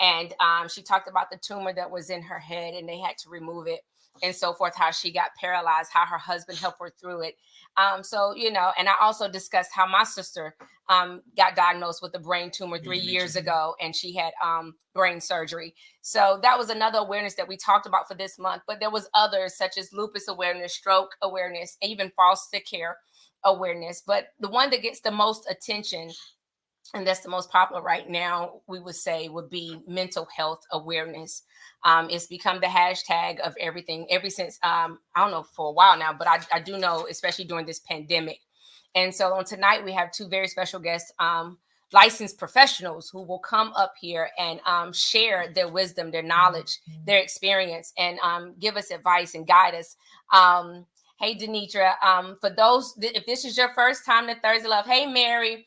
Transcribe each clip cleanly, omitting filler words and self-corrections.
And she talked about the tumor that was in her head and they had to remove it and so forth, how she got paralyzed, how her husband helped her through it. So, you know, and I also discussed how my sister got diagnosed with a brain tumor 3 years ago, and she had brain surgery. So that was another awareness that we talked about for this month. But there was others such as lupus awareness, stroke awareness, even foster care awareness. But the one that gets the most attention, and that's the most popular right now, we would say, would be mental health awareness. It's become the hashtag of everything ever since, I don't know, for a while now, but I do know, especially during this pandemic. And so on tonight, we have two very special guests, licensed professionals who will come up here and share their wisdom, their knowledge, their experience, and give us advice and guide us. Hey, Denitra, for those, if this is your first time to Thursday Love, hey, Mary,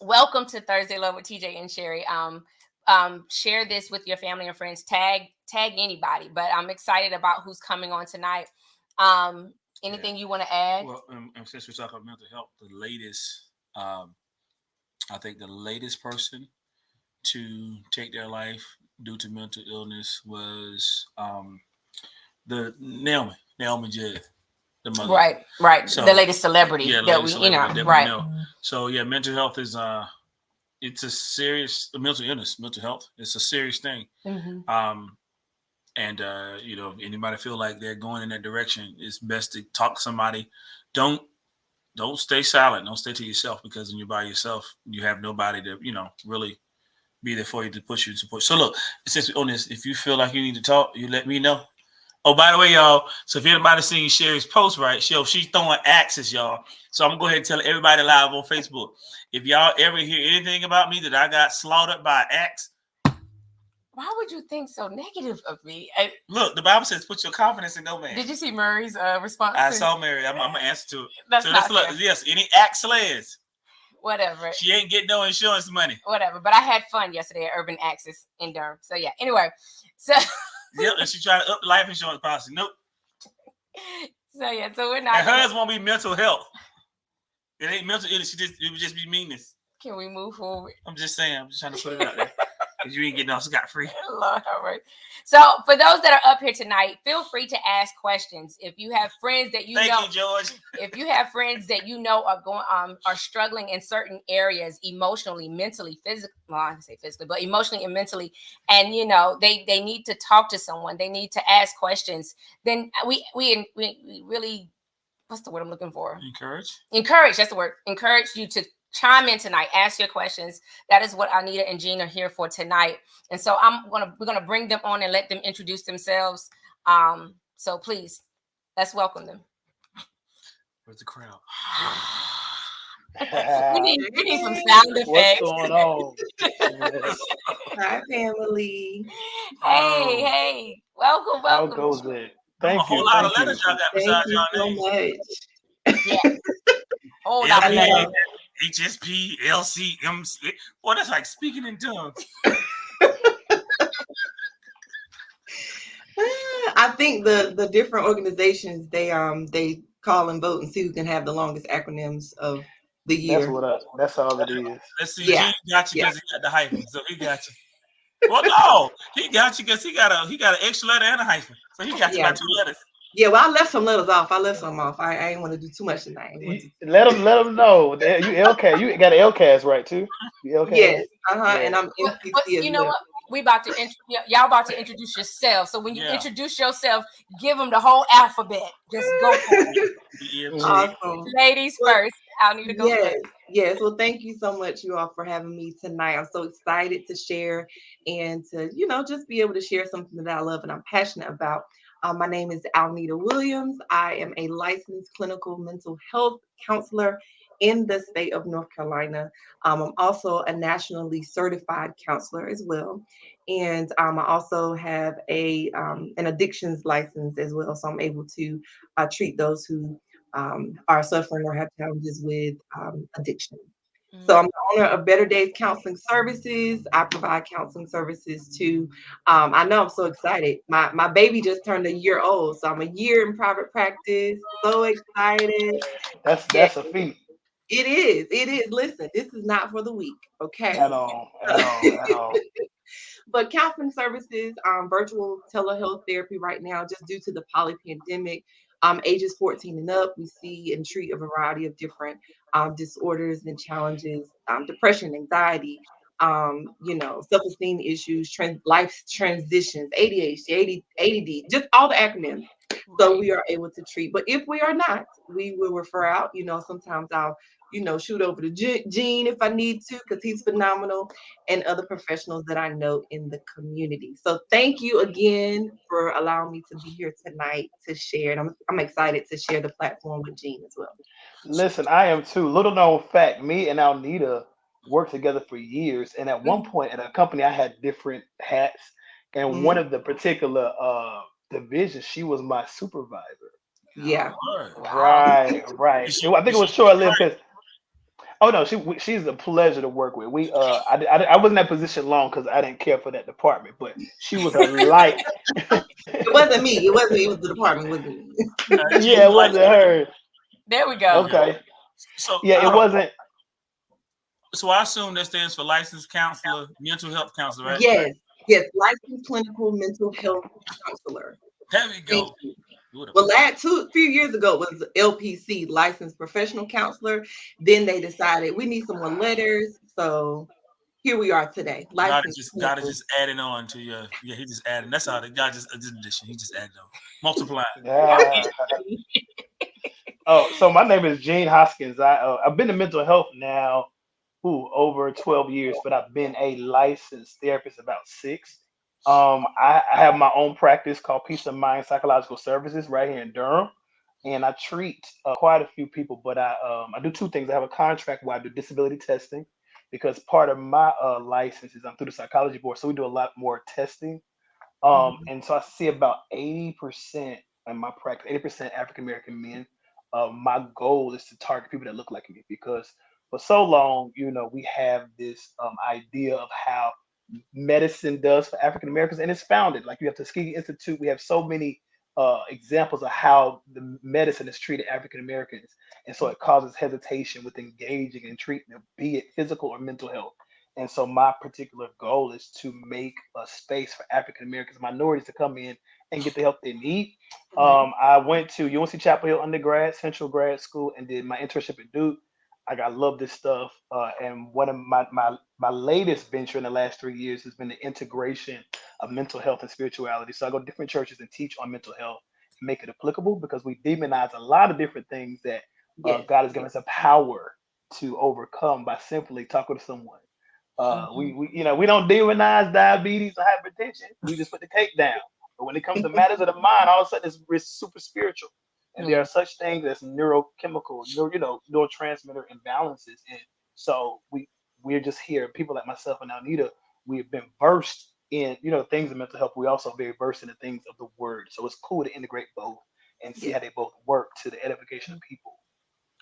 welcome to Thursday Love with TJ and Sherry. Share this with your family and friends. Tag anybody. But I'm excited about who's coming on tonight. Anything you want to add? Well, and since we're talking about mental health, the latest, I think the latest person to take their life due to mental illness was the Naomi Judd. The mother. Right. So, the latest celebrity that we, that right. We know. So yeah, mental health is it's a serious mental illness. Mental health, it's a serious thing. Mm-hmm. And you know, if anybody feel like they're going in that direction, it's best to talk to somebody. Don't stay silent. Don't stay to yourself, because when you're by yourself, you have nobody to, you know, really be there for you to push you to support. So look, since we're on this, if you feel like you need to talk, you let me know. Oh, by the way, y'all, so if anybody seen Sherry's post, right, she's throwing axes, y'all. So I'm going to go ahead and tell everybody live on Facebook. If y'all ever hear anything about me that I got slaughtered by an axe. Why would you think so negative of me? Look, the Bible says, put your confidence in no man. Did you see Murray's response? I saw Murray. I'm going to answer to it. That's not fair. Yes, any axe slayers. Whatever. She ain't getting no insurance money. Whatever. But I had fun yesterday at Urban Axis in Durham. So, yeah. Anyway, so... Yep, and she tried to up the life insurance policy. Nope. So yeah, so we're not. And hers won't be mental health. It ain't mental illness. It would just be meanness. Can we move forward? I'm just saying. I'm just trying to put it out there. You ain't getting off scot free. Lord, all right. So for those that are up here tonight, feel free to ask questions. If you have friends that you know, thank you, George. If you have friends that you know are struggling in certain areas, emotionally, mentally, physically, well, I say physically, but emotionally and mentally, and you know they need to talk to someone, they need to ask questions. Then we really, what's the word I'm looking for? Encourage. That's the word. Encourage you to chime in tonight, ask your questions. That is what Anita and Jean are here for tonight. And so we're gonna bring them on and let them introduce themselves. So please, let's welcome them. Where's the crowd? we need some sound effects. What's going on? Hi, family. Hey. Welcome. How goes it? Thank you. A whole lot of letters y'all got besides y'all names. So much. Yeah. Oh, LP, HSP, LC, MC. Boy, that's like speaking in tongues. I think the different organizations they call and vote and see who can have the longest acronyms of the year. That's all it is. Let's see. Yeah. He got you because he got the hyphen, so he got you. Well, no, he got you because he got an extra letter and a hyphen, so he got you by 2 letters. Yeah, well, I left some letters off. I ain't want to do too much tonight. Let them know. You LCAS. You got an LCAS, right, too? Yes. Yeah. And I'm NPC as you know well. What? Y'all about to introduce yourself. So when you introduce yourself, give them the whole alphabet. Just go for it. Awesome. Ladies first. I'll need to go first. Yes. Well, thank you so much, you all, for having me tonight. I'm so excited to share and to, just be able to share something that I love and I'm passionate about. My name is Alnita Williams. I am a licensed clinical mental health counselor in the state of North Carolina. I'm also a nationally certified counselor as well. And I also have an addictions license as well. So I'm able to treat those who are suffering or have challenges with addiction. So I'm the owner of Better Days Counseling Services. I provide counseling services to, I know I'm so excited. My baby just turned a year old. So I'm a year in private practice. So excited. That's a feat. It is. Listen, this is not for the weak. Okay. At all. but counseling services, virtual telehealth therapy right now, just due to the poly pandemic, ages 14 and up, we see and treat a variety of different disorders and challenges, depression, anxiety, self-esteem issues, life transitions, ADHD, ADD, just all the acronyms. So we are able to treat. But if we are not, we will refer out. Sometimes I'll, shoot over to Gene if I need to, because he's phenomenal, and other professionals that I know in the community. So thank you again for allowing me to be here tonight to share. And I'm excited to share the platform with Gene as well. Listen, I am too. Little known fact, me and Alnita worked together for years. And at one point at a company, I had different hats. And one of the particular divisions, she was my supervisor. Yeah. Right. I think it was short lived because oh no, she's a pleasure to work with. I wasn't in that position long because I didn't care for that department, but she was a light. It wasn't me. It wasn't me. It was the department. It wasn't me. Yeah, it wasn't her. There we go. Okay. So yeah, it wasn't. So I assume that stands for licensed counselor, mental health counselor, right? Yes, licensed clinical mental health counselor. There we go. Thank you. Well, few years ago it was LPC, licensed professional counselor. Then they decided we need some more letters, so here we are today. God is just adding on to your. Yeah, he just added. That's how God just addition. He just added on, multiplying. Yeah. Oh, so my name is Gene Hoskins. I've been in mental health now, over 12 years, but I've been a licensed therapist about 6. I have my own practice called Peace of Mind Psychological Services right here in Durham, and I treat quite a few people. But I do 2 things. I have a contract where I do disability testing because part of my license is I'm through the psychology board, so we do a lot more testing. And so I see about 80% in my practice, 80% African American men. My goal is to target people that look like me because for so long, we have this idea of how medicine does for African Americans, and it's founded. Like you have Tuskegee Institute, we have so many examples of how the medicine has treated African Americans, and so it causes hesitation with engaging in treatment, be it physical or mental health. And so my particular goal is to make a space for African Americans, minorities to come in and get the help they need. I went to UNC Chapel Hill undergrad, Central Grad School, and did my internship at Duke. I love this stuff. And one of my latest venture in the last 3 years has been the integration of mental health and spirituality. So I go to different churches and teach on mental health and make it applicable because we demonize a lot of different things that God has given us a power to overcome by simply talking to someone. We don't demonize diabetes or hypertension. We just put the cake down. But when it comes to matters of the mind, all of a sudden it's super spiritual. And there are such things as neurochemical, neurotransmitter imbalances. And so we're just here. People like myself and Alnita, we have been versed in, things of mental health. We're also very versed in the things of the word. So it's cool to integrate both and see how they both work to the edification of people.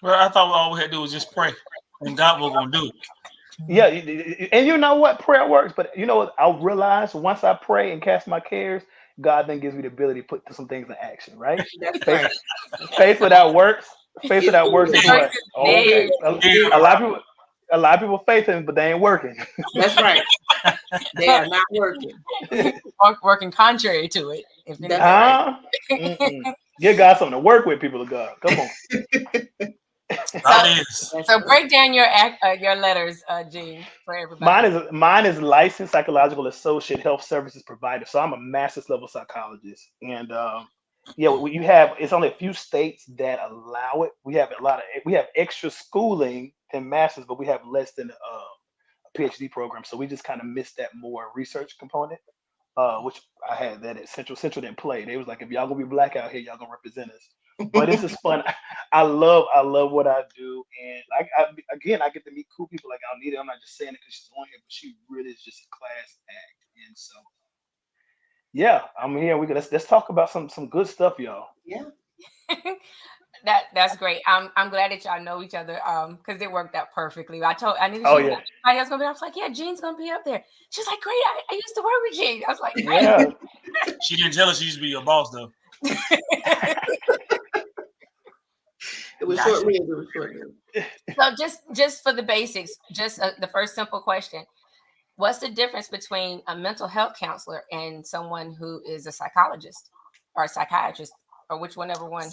Well, I thought all we had to do was just pray, and God was going to do it. Yeah, and you know what? Prayer works, but I realized once I pray and cast my cares, God then gives me the ability to put some things in action, right? That's right. Faith without works is what? Okay. A lot of people faith in, but they ain't working. That's right. They are not working. Working contrary to it. Give God something to work with, people of God. Come on. So break down your letters, Gene, for everybody. Mine is licensed psychological associate health services provider. So I'm a master's level psychologist, and it's only a few states that allow it. We have extra schooling than masters, but we have less than a PhD program. So we just kind of missed that more research component, which I had that at Central. Central didn't play. They was like, if y'all gonna be black out here, y'all gonna represent us. But this is fun. I love what I do, and I get to meet cool people like Alnita. I'm not just saying it because she's on here, but she really is just a class act. And so, yeah, I'm here. Let's talk about some good stuff, y'all. Yeah, that's great. I'm glad that y'all know each other because it worked out perfectly. I knew somebody else gonna be. I was like, yeah, Gene's gonna be up there. She's like, great. I used to work with Gene. I was like, great. Yeah. She didn't tell us she used to be your boss though. It was short-lived. So just for the basics, just the first simple question. What's the difference between a mental health counselor and someone who is a psychologist or a psychiatrist, or whichever one?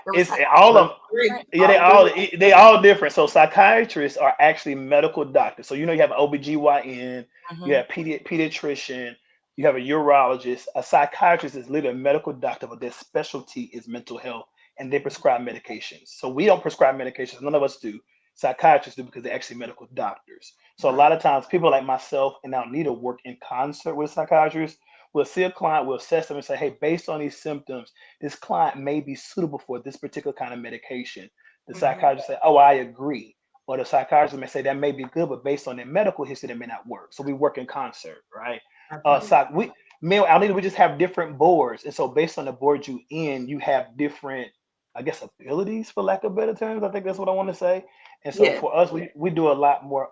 It was It's all psychiatrist, of Three, right? yeah, all three. they all different. So psychiatrists are actually medical doctors. So you have an OBGYN, you Mm-hmm. have pediatrician, you have a urologist. A psychiatrist is literally a medical doctor, but their specialty is mental health, and they prescribe medications. So we don't prescribe medications. None of us do. Psychiatrists do because they're actually medical doctors. So a Right. lot of times people like myself and now need to work in concert with a psychiatrist. We'll see a client, we'll assess them and say, hey, based on these symptoms, this client may be suitable for this particular kind of medication. The Mm-hmm. psychiatrist say, "Oh, I agree." Or the psychiatrist may say that may be good, but based on their medical history, that may not work. So we work in concert, right? Absolutely. Me and Alita, we just have different boards, and so based on the board you in, you have different, I guess, abilities for lack of better terms. I think that's what I want to say. And so Yes. for us, we do a lot more.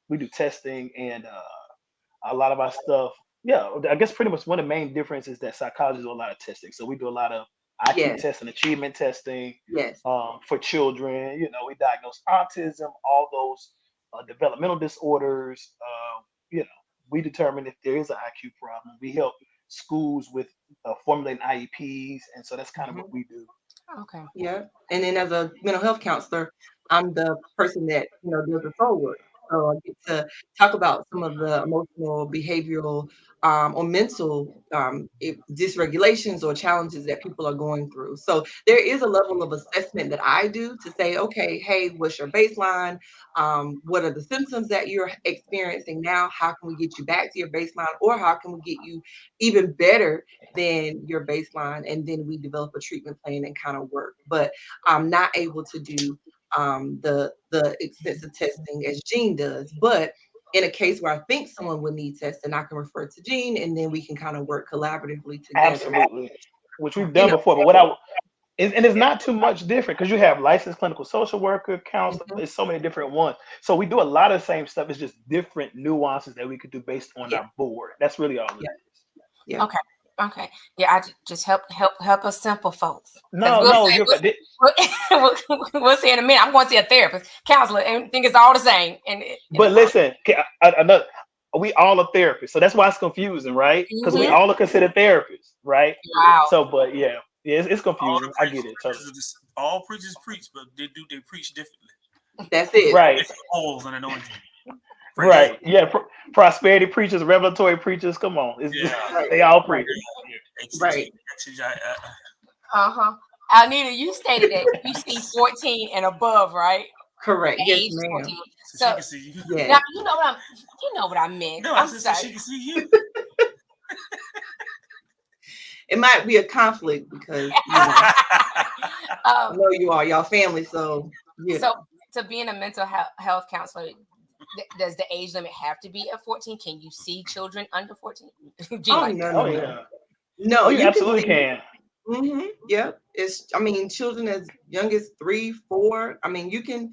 We do testing and a lot of our stuff. Yeah, I guess pretty much one of the main differences is that psychologists do a lot of testing. So we do a lot of IQ Yes. testing, achievement testing Yes. for children. We diagnose autism, all those developmental disorders. You know, we determine if there is an IQ problem. We help schools with formulating IEPs, and so that's kind of what Mm-hmm. we do. Okay. Yeah. And then as a mental health counselor, I'm the person that, does the soul work. So I get to talk about some of the emotional, behavioral, or mental dysregulations or challenges that people are going through. So there is a level of assessment that I do to say, okay, hey, what's your baseline? What are the symptoms that you're experiencing now? How can we get you back to your baseline? Or how can we get you even better than your baseline, and then we develop a treatment plan and kind of work. But I'm not able to do the extensive testing as Jean does. But in a case where I think someone would need testing, I can refer to Jean, and then we can kind of work collaboratively together. Absolutely, which we've You done know, before. But and it's not too much different because you have licensed clinical social worker, counselor. mhm, It's so many different ones. So we do a lot of the same stuff. It's just different nuances that we could do based on yeah, our board. That's really all it yeah, is. yeah, Okay. Okay. Yeah, just help us simple folks. Because No, no, you're we'll see in a minute. I'm going to see a therapist, counselor, and think it's all the same. And but it's all. listen, another, we all are therapists, so that's why it's confusing, right? Because we yeah. Mm-hmm. all are considered therapists, right? Wow. So, but yeah, it's All the confusing. I get it totally. preachers, all preachers preach, but they preach differently. That's it. Right, Different oils and anointing. Praise right. Yeah, prosperity preachers, revelatory preachers. Come on, yeah. Right, they all right, preach. Exegete, right. Uh-huh. Alnita, you stated that you see 14 and above, right? Correct. The Yes, age is ma'am. 14. so she So can see you. now Yes. you know what I meant. No, I I'm said so sorry. she can see you. It might be a conflict because, I um, know you are y'all family, so, so to being a mental health counselor, does the age limit have to be at 14? Can you see children under 14? Gene Oh, like no, Oh no, no. yeah. No, Oh, you you can absolutely see. can. Yep. I mean, children as young as 3, 4. I mean, you can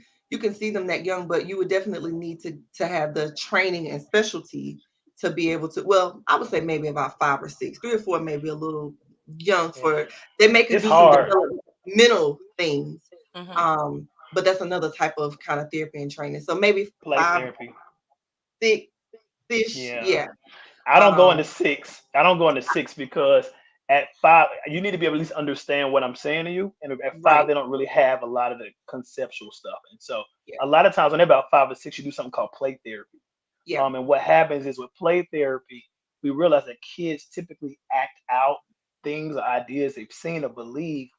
see them that young, but you would definitely need to have the training and specialty to be able to. Well, I would say maybe about 5 or 6, 3 or 4, maybe a little young Yeah. for. They may could It's do some hard. developmental things, mm-hmm. but that's another type of kind of therapy and training. So maybe Play 5, therapy. 6 ish. Yeah. Yeah. I don't go Um. into six. I don't go into six because at five, you need to be able to at least understand what I'm saying to you. And at five, Right. they don't really have a lot of the conceptual stuff. And so Yeah. a lot of times when they're about 5 or 6, you do something called play therapy. Yeah. And what happens is with play therapy, we realize that kids typically act out things or ideas they've seen or believe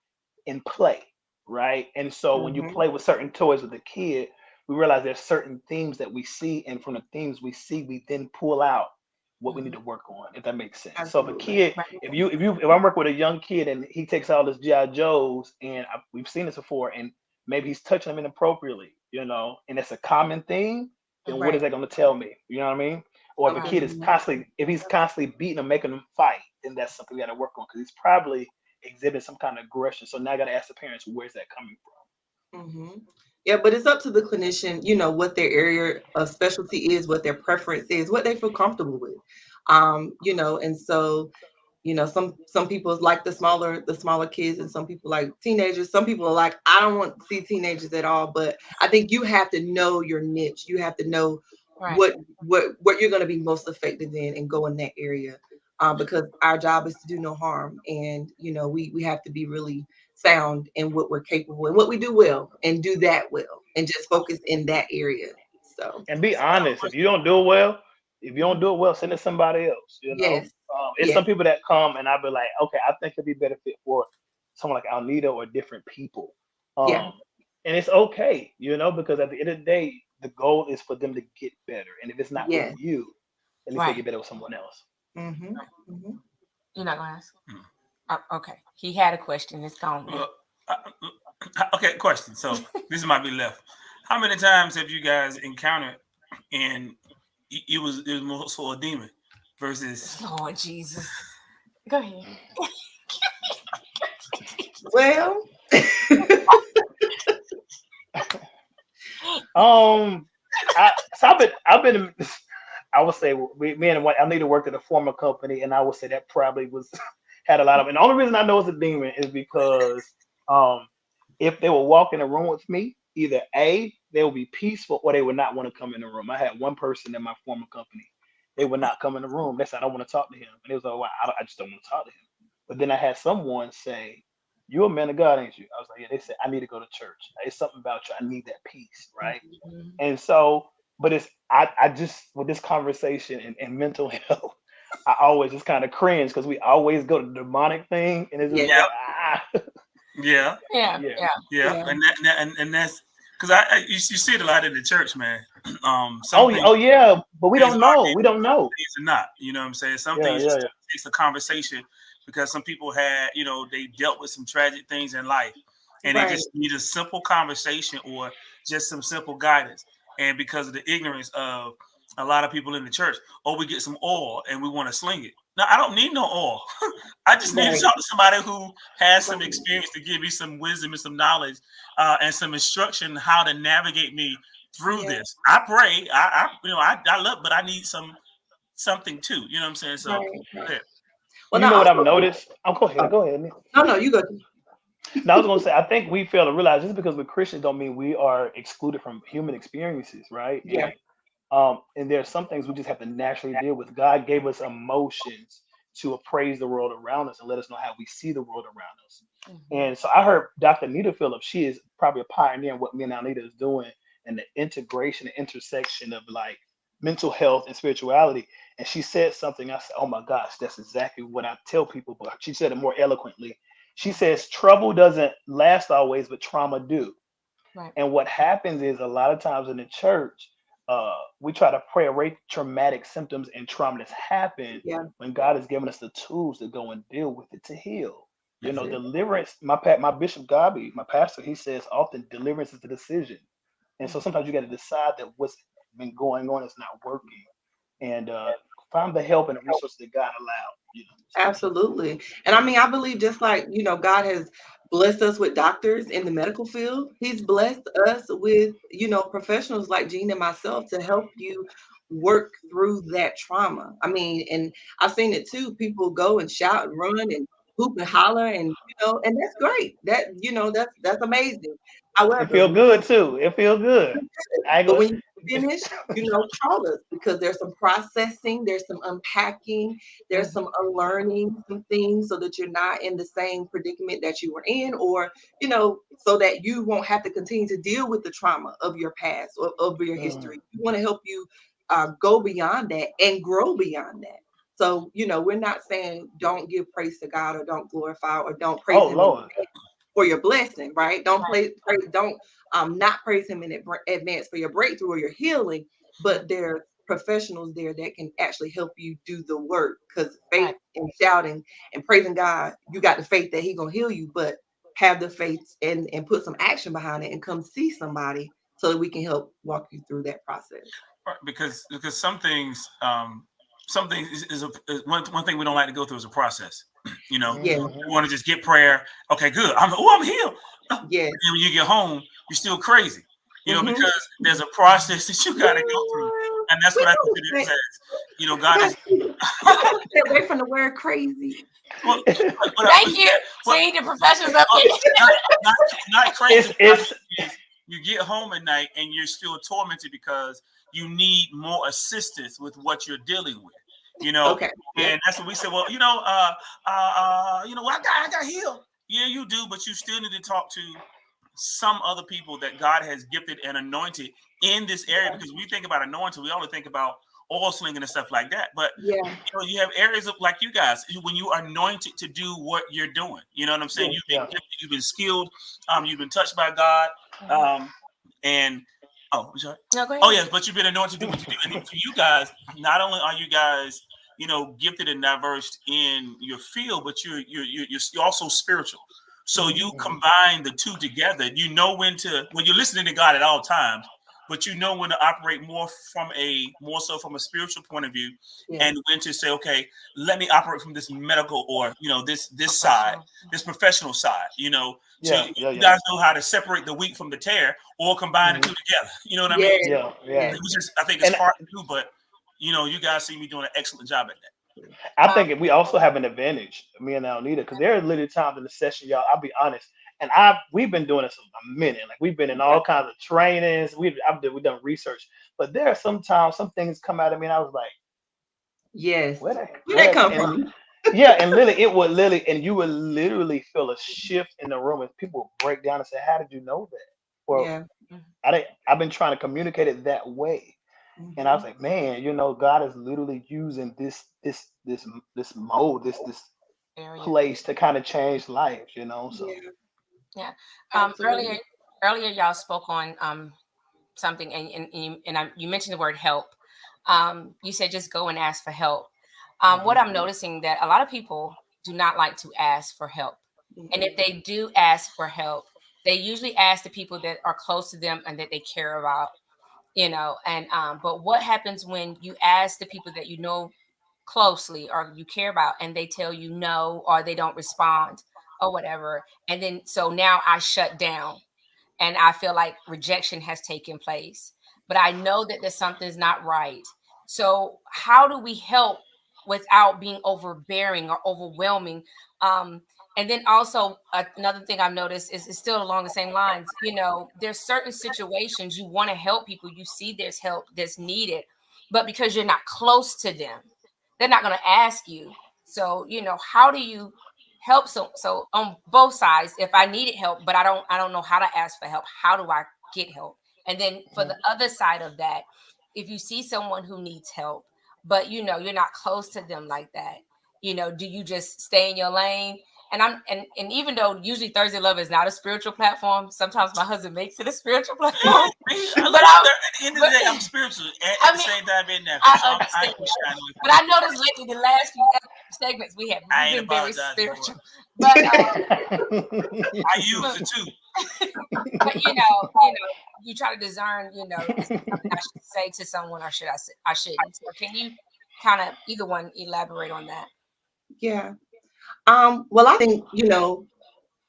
in play, right? And so when you Hmm. play with certain toys with a kid, we realize there's certain themes that we see, and from the themes we see, we then pull out what we need Mm-hmm. to work on, if that makes sense. So if a Absolutely. kid, Right. if I'm working with a young kid and he takes all his GI Joes, and we've seen this before, and maybe he's touching them inappropriately, and it's a common thing, then what is Right. that going to tell me? You know what I mean? Or if a Right. kid is Mhm. if he's constantly beating them, making them fight, then that's something we got to work on because he's probably exhibiting some kind of aggression. So now I got to ask the parents, where's that coming Hmm. Yeah, but it's up to the clinician, what their area of specialty is, what their preference is, what they feel comfortable with. And so, some people like the smaller kids, and some people like teenagers. Some people are like, I don't want to see teenagers at all. But I think you have to know your niche. You have to know what you're going to be most effective in, and go in that area. Because our job is to do no harm, and we have to be really sound in what we're capable and what we do well, and do that well, and just focus in that area. So, And be honest. If you don't do it well, send it to somebody else. yes, It's some people that come and I'll be like, okay, I think it'd be better fit for someone like Alnita or different people. Yeah. And it's okay, because at the end of the day, the goal is for them to get better. And if it's not Yes. with you, at least they get better with someone else. Mm-hmm. Mm-hmm. You're not gonna ask? Okay. He had a question. It's gone. Okay, question. So this might be left. How many times have you guys encountered and it was more so a demon versus Lord Jesus? Go ahead. Well, I've been I would say me and Anita worked at a former company, and I would say that probably had a lot of. And the only reason I know it's a demon is because if they would walk in a room with me, either A, they would be peaceful, or they would not want to come in the room. I had one person in my former company, they would not come in the room. They said, I don't want to talk to him, and it was like, well, I just don't want to talk to him. But then I had someone say, "You're a man of God, ain't you?" I was like, "Yeah." They said, "I need to go to church. It's something about you. I need that peace, right?" Mm-hmm. And so, but I just, with this conversation and mental health, I always just kind of cringe because we always go to the demonic thing, and it's just Yeah. And that's because you see it a lot in the church, man. Yeah, but we don't know. We don't know. Things are not. You know what I'm saying? Some things it's a conversation because some people had, they dealt with some tragic things in life, and they just need a simple conversation or just some simple guidance. And because of the ignorance of a lot of people in the church, we get some oil and we want to sling it. No, I don't need no oil. I just need to talk to somebody who has some experience to give me some wisdom and some knowledge and some instruction how to navigate me through this. I pray, I love, but I need something too. You know what I'm saying? So, well, what I've noticed. Go ahead. Go ahead. No, you go. Now I was gonna say, I think we fail to realize just because we're Christians don't mean we are excluded from human experiences, right? Yeah. And there are some things we just have to naturally deal with. God gave us emotions to appraise the world around us and let us know how we see the world around us. Mm-hmm. And so I heard Dr. Anita Phillips, she is probably a pioneer in what me and Anita is doing and the integration and intersection of like mental health and spirituality. And she said something, I said, oh my gosh, that's exactly what I tell people, but she said it more eloquently. She says, trouble doesn't last always, but trauma do. Right. And what happens is a lot of times in the church, we try to pray away traumatic symptoms and trauma that's happened when God has given us the tools to go and deal with it to heal. Deliverance. My Bishop Gabi, my pastor, he says often deliverance is the decision. And so sometimes you got to decide that what's been going on is not working, and find the help and the resources that God allowed. Absolutely. And I mean, I believe just like, God has blessed us with doctors in the medical field, he's blessed us with, professionals like Jean and myself to help you work through that trauma. I mean, and I've seen it too. People go and shout and run and hoop and holler and, and that's great. That's amazing. However, it feels good too. It feels good. But when you finish, call us, because there's some processing, there's some unpacking, there's some unlearning some things so that you're not in the same predicament that you were in, or, so that you won't have to continue to deal with the trauma of your past or of your history. We want to help you go beyond that and grow beyond that. So, we're not saying don't give praise to God or don't glorify or don't praise him for your blessing, right? Don't not praise him in advance for your breakthrough or your healing, but there are professionals there that can actually help you do the work, because faith and shouting and praising God, you got the faith that he's going to heal you, but have the faith and put some action behind it and come see somebody so that we can help walk you through that process. Right, because some things is one thing we don't like to go through is a process. We want to just get prayer. Okay, good. I'm healed. Yeah. And when you get home, you're still crazy. Because there's a process that you got to go through, and that's what I consider it as. God is. Stay away from the word crazy. Well, thank you. See the professionals up here. Not crazy. You get home at night and you're still tormented because you need more assistance with what you're dealing with. You know, Okay. and that's what we said. Well, well, I got healed. Yeah, you do, but you still need to talk to some other people that God has gifted and anointed in this area. Because when we think about anointing, we only think about oil slinging and stuff like that. But Yeah. you have areas of, like you guys, when you are anointed to do what you're doing. You know what I'm saying? You've been gifted, you've been skilled, you've been touched by God, and oh, sorry. No, go ahead. Oh yes, but you've been anointed to do what you do. And for you guys, not only are you guys, gifted and diverse in your field, but you're also spiritual. So you combine the two together. You know when you're listening to God at all times, but you know when to operate more so from a spiritual point of view, and when to say, okay, let me operate from this medical or this side, this professional side. You guys know how to separate the wheat from the tare or combine the two together. You know what I mean? Yeah. I think it's hard to do, but you guys see me doing an excellent job at that. I think we also have an advantage, me and Alnita, because there are literally times in the session, y'all. I'll be honest, and we've been doing this a minute. Like we've been in all kinds of trainings. We've done research, but there are sometimes some things come out of me, and I was like, yes, where that come and, from? yeah, and literally, and you would literally feel a shift in the room, and people would break down and say, "How did you know that?" Or Yeah. I've been trying to communicate it that way. And I was like, man, God is literally using this mode, this Area. place to kind of change lives, So Yeah. Absolutely. Earlier y'all spoke on something, and you mentioned the word help. You said just go and ask for help. What I'm noticing that a lot of people do not like to ask for help, and if they do ask for help, they usually ask the people that are close to them and that they care about. And but what happens when you ask the people that you know closely or you care about and they tell you no, or they don't respond or whatever, and then so now I shut down and I feel like rejection has taken place, but I know that there's something's not right. So how do we help without being overbearing or overwhelming? And then also another thing I've noticed is still along the same lines. There's certain situations you want to help people. You see there's help that's needed, but because you're not close to them, they're not going to ask you. So how do you help? So on both sides, if I needed help but I don't know how to ask for help, how do I get help? And then for the other side of that, if you see someone who needs help but you're not close to them like that, do you just stay in your lane? And even though usually Thursday Love is not a spiritual platform, sometimes my husband makes it a spiritual platform. But at the end of the day, I'm spiritual. At the same time, being natural. So I can shine with but I noticed lately, the last few segments we've been very spiritual. But I use it too. but you try to discern, is it something I should say to someone or I shouldn't. So can you kind of either one elaborate on that? Yeah. Well, I think,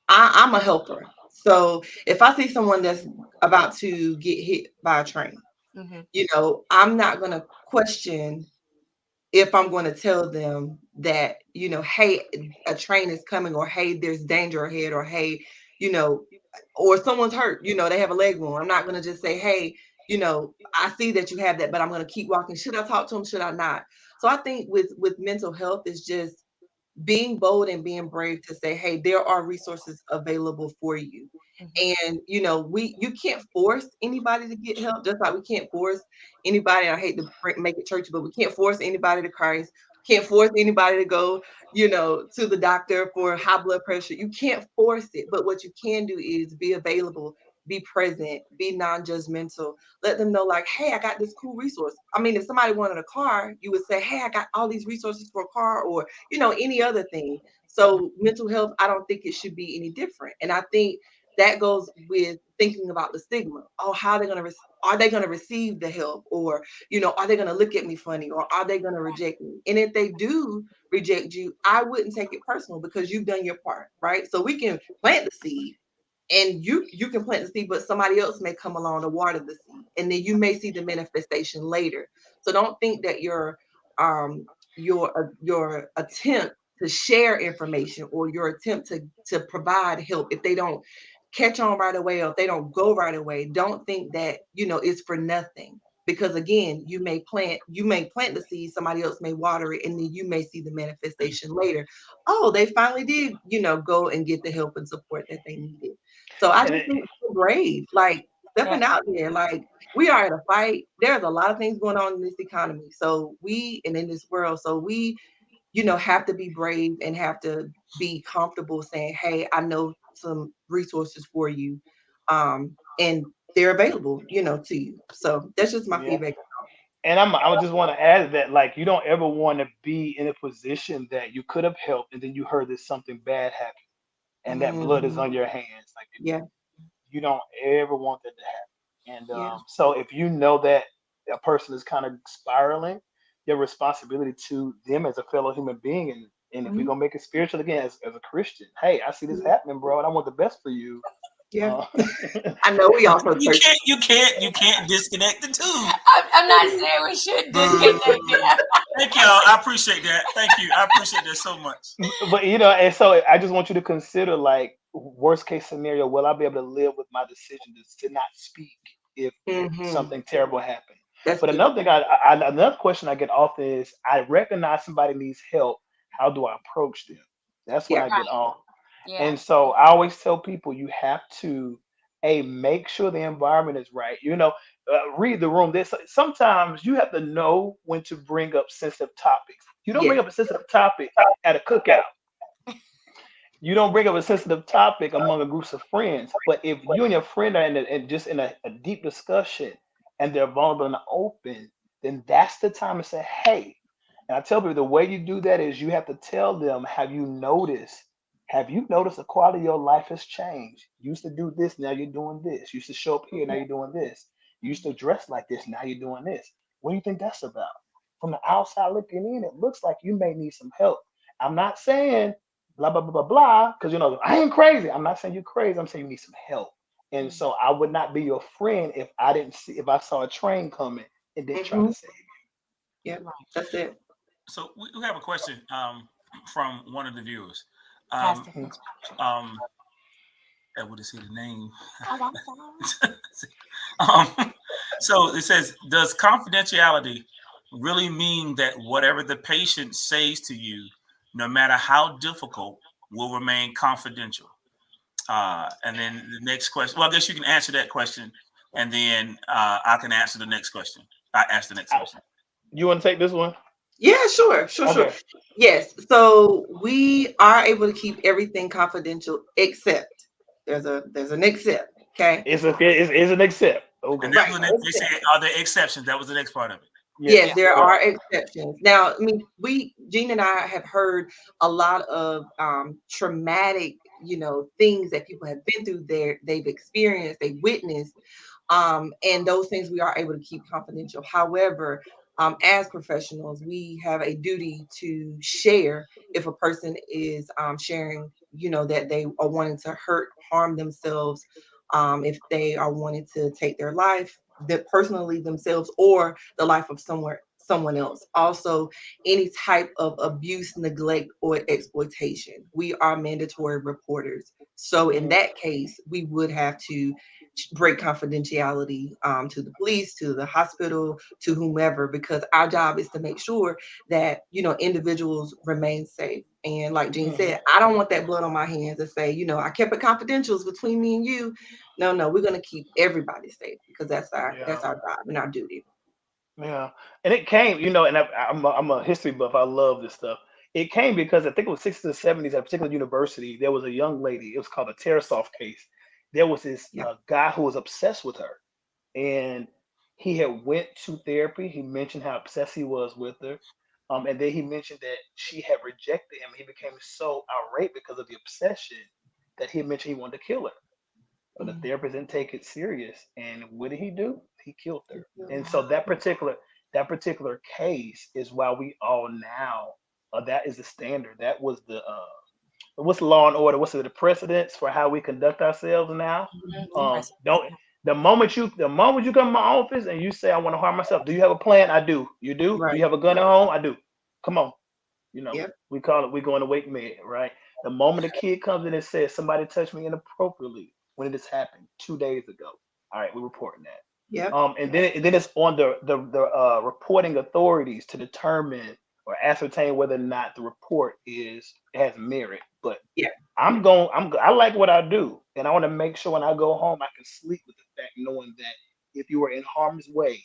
I'm a helper. So if I see someone that's about to get hit by a train, I'm not going to question if I'm going to tell them that, hey, a train is coming, or hey, there's danger ahead, or hey, you know, or someone's hurt, they have a leg wound. I'm not going to just say, hey, I see that you have that, but I'm going to keep walking. Should I talk to them? Should I not? So I think with mental health is just being bold and being brave to say, hey, there are resources available for you. And you can't force anybody to get help, just like we can't force anybody. I hate to make it churchy, but we can't force anybody to Christ. Can't force anybody to go, to the doctor for high blood pressure. You can't force it, but what you can do is be available, be present, be non-judgmental. Let them know, like, hey, I got this cool resource. I mean, if somebody wanted a car, you would say, hey, I got all these resources for a car, or any other thing. So mental health, I don't think it should be any different. And I think that goes with thinking about the stigma. Oh, how are they going to receive the help? Or, are they going to look at me funny? Or are they going to reject me? And if they do reject you, I wouldn't take it personal, because you've done your part, right? So we can plant the seed, and you can plant the seed, but somebody else may come along to water the seed, and then you may see the manifestation later. So don't think that your attempt to share information, or your attempt to provide help, if they don't catch on right away, or if they don't go right away, don't think that it's for nothing. Because again, you may plant the seed, somebody else may water it, and then you may see the manifestation later. Oh, they finally did, go and get the help and support that they needed. So I And just think it's so brave, like stepping out there. Like, we are in a fight. There's a lot of things going on in this economy. So and in this world. So we, have to be brave and have to be comfortable saying, hey, I know some resources for you. And they're available, to you. So that's just my yeah. feedback. And I just want to add that, like, you don't ever want to be in a position that you could have helped and then you heard that something bad happened and that blood is Mhm. on your hands. Like, Yeah, you don't ever want that to happen. And yeah. so if you know that a person is kind of spiraling, your responsibility to them as a fellow human being, and if we're Mhm. gonna make it spiritual again, as a Christian, hey, I see this happening, bro, and I want the best for you. Yeah. Uh, I know we also You church. can't disconnect the two. I'm not saying we should disconnect it. Thank y'all. I appreciate that. Thank you. I appreciate that so much. but and so I just want you to consider, like, worst case scenario, will I be able to live with my decision to not speak if Mhm. something terrible happened? That's But good. another thing, another question I get often is, I recognize somebody needs help. How do I approach them? That's when Yeah. I get off. Yeah. And so I always tell people, you have to, make sure the environment is right. Read the room. There's sometimes you have to know when to bring up sensitive topics. You don't bring Yes. up a sensitive topic at a cookout. You don't bring up a sensitive topic among a group of friends. But if you and your friend are just in a deep discussion and they're vulnerable and open, then that's the time to say, hey. And I tell people, the way you do that is you have to tell them, have you noticed the quality of your life has changed? You used to do this, now you're doing this. You used to show up here, now you're doing this. You used to dress like this, now you're doing this. What do you think that's about? From the outside looking in, it looks like you may need some help. I'm not saying blah blah blah blah blah, because I ain't crazy. I'm not saying you're crazy. I'm saying you need some help. And so I would not be your friend if I saw a train coming and didn't try to Mhm. save you. Yeah. That's it. So we have a question from one of the viewers. Ask Um, the Mhm. next question. um, I would have said the name. Oh, I'm sorry. um, so it says, does confidentiality really mean that whatever the patient says to you, no matter how difficult, will remain confidential? And then the next question. Well, I guess you can answer that question, and then I can answer the next question. I ask the next question. You want to take this one? Yeah, sure, sure, sure. Okay. Yes. So we are able to keep everything confidential except there's an except. Okay. It's an accept. And Okay. that Right. was the next, they said, are there exceptions? That was the next part of it. Yes, Yeah. Yes, there there are are. exceptions. Now, I mean, Gene and I have heard a lot of traumatic, things that people have been through there, they've experienced, they witnessed, and those things we are able to keep confidential. However, as professionals, we have a duty to share if a person is sharing, that they are wanting to harm themselves, if they are wanting to take their life, that personally themselves or the life of someone else. Also, any type of abuse, neglect, or exploitation. We are mandatory reporters. So in Mhm. that case, we would have to break confidentiality to the police, to the hospital, to whomever, because our job is to make sure that individuals remain safe. And like Jean Mhm. said, I don't want that blood on my hands to say, I kept it confidential, it's between me and you. No, no, we're gonna keep everybody safe because that's Yeah. our job and our duty. Yeah, and it came, and I'm a history buff. I love this stuff. It came because I think it was 60s and 70s at a particular university. There was a young lady. It was called a Tarasoff case. There was this Yeah. guy who was obsessed with her, and he had went to therapy. He mentioned how obsessed he was with her, and then he mentioned that she had rejected him. He became so irate because of the obsession that he mentioned he wanted to kill her. But the Mm. therapist didn't take it serious, and what did he do? He killed her. And so Mm. that particular case is why we all now, that is the standard. That was the what's the law and order? What's the precedence for how we conduct ourselves now? The Mhm. president. Don't the moment you come to my office and you say I want to harm myself, do you have a plan? I do. You do? Do Right. you have a gun at home? I do. Come on. Yep. We call it, we going to wake med, right? The moment a kid comes in and says somebody touched me inappropriately when it has happened 2 days ago, all right, we're reporting that. Yep. And then it's on the reporting authorities to determine or ascertain whether or not the report has merit. But Yeah. I like what I do, and I want to make sure when I go home I can sleep with the fact knowing that if you were in harm's way,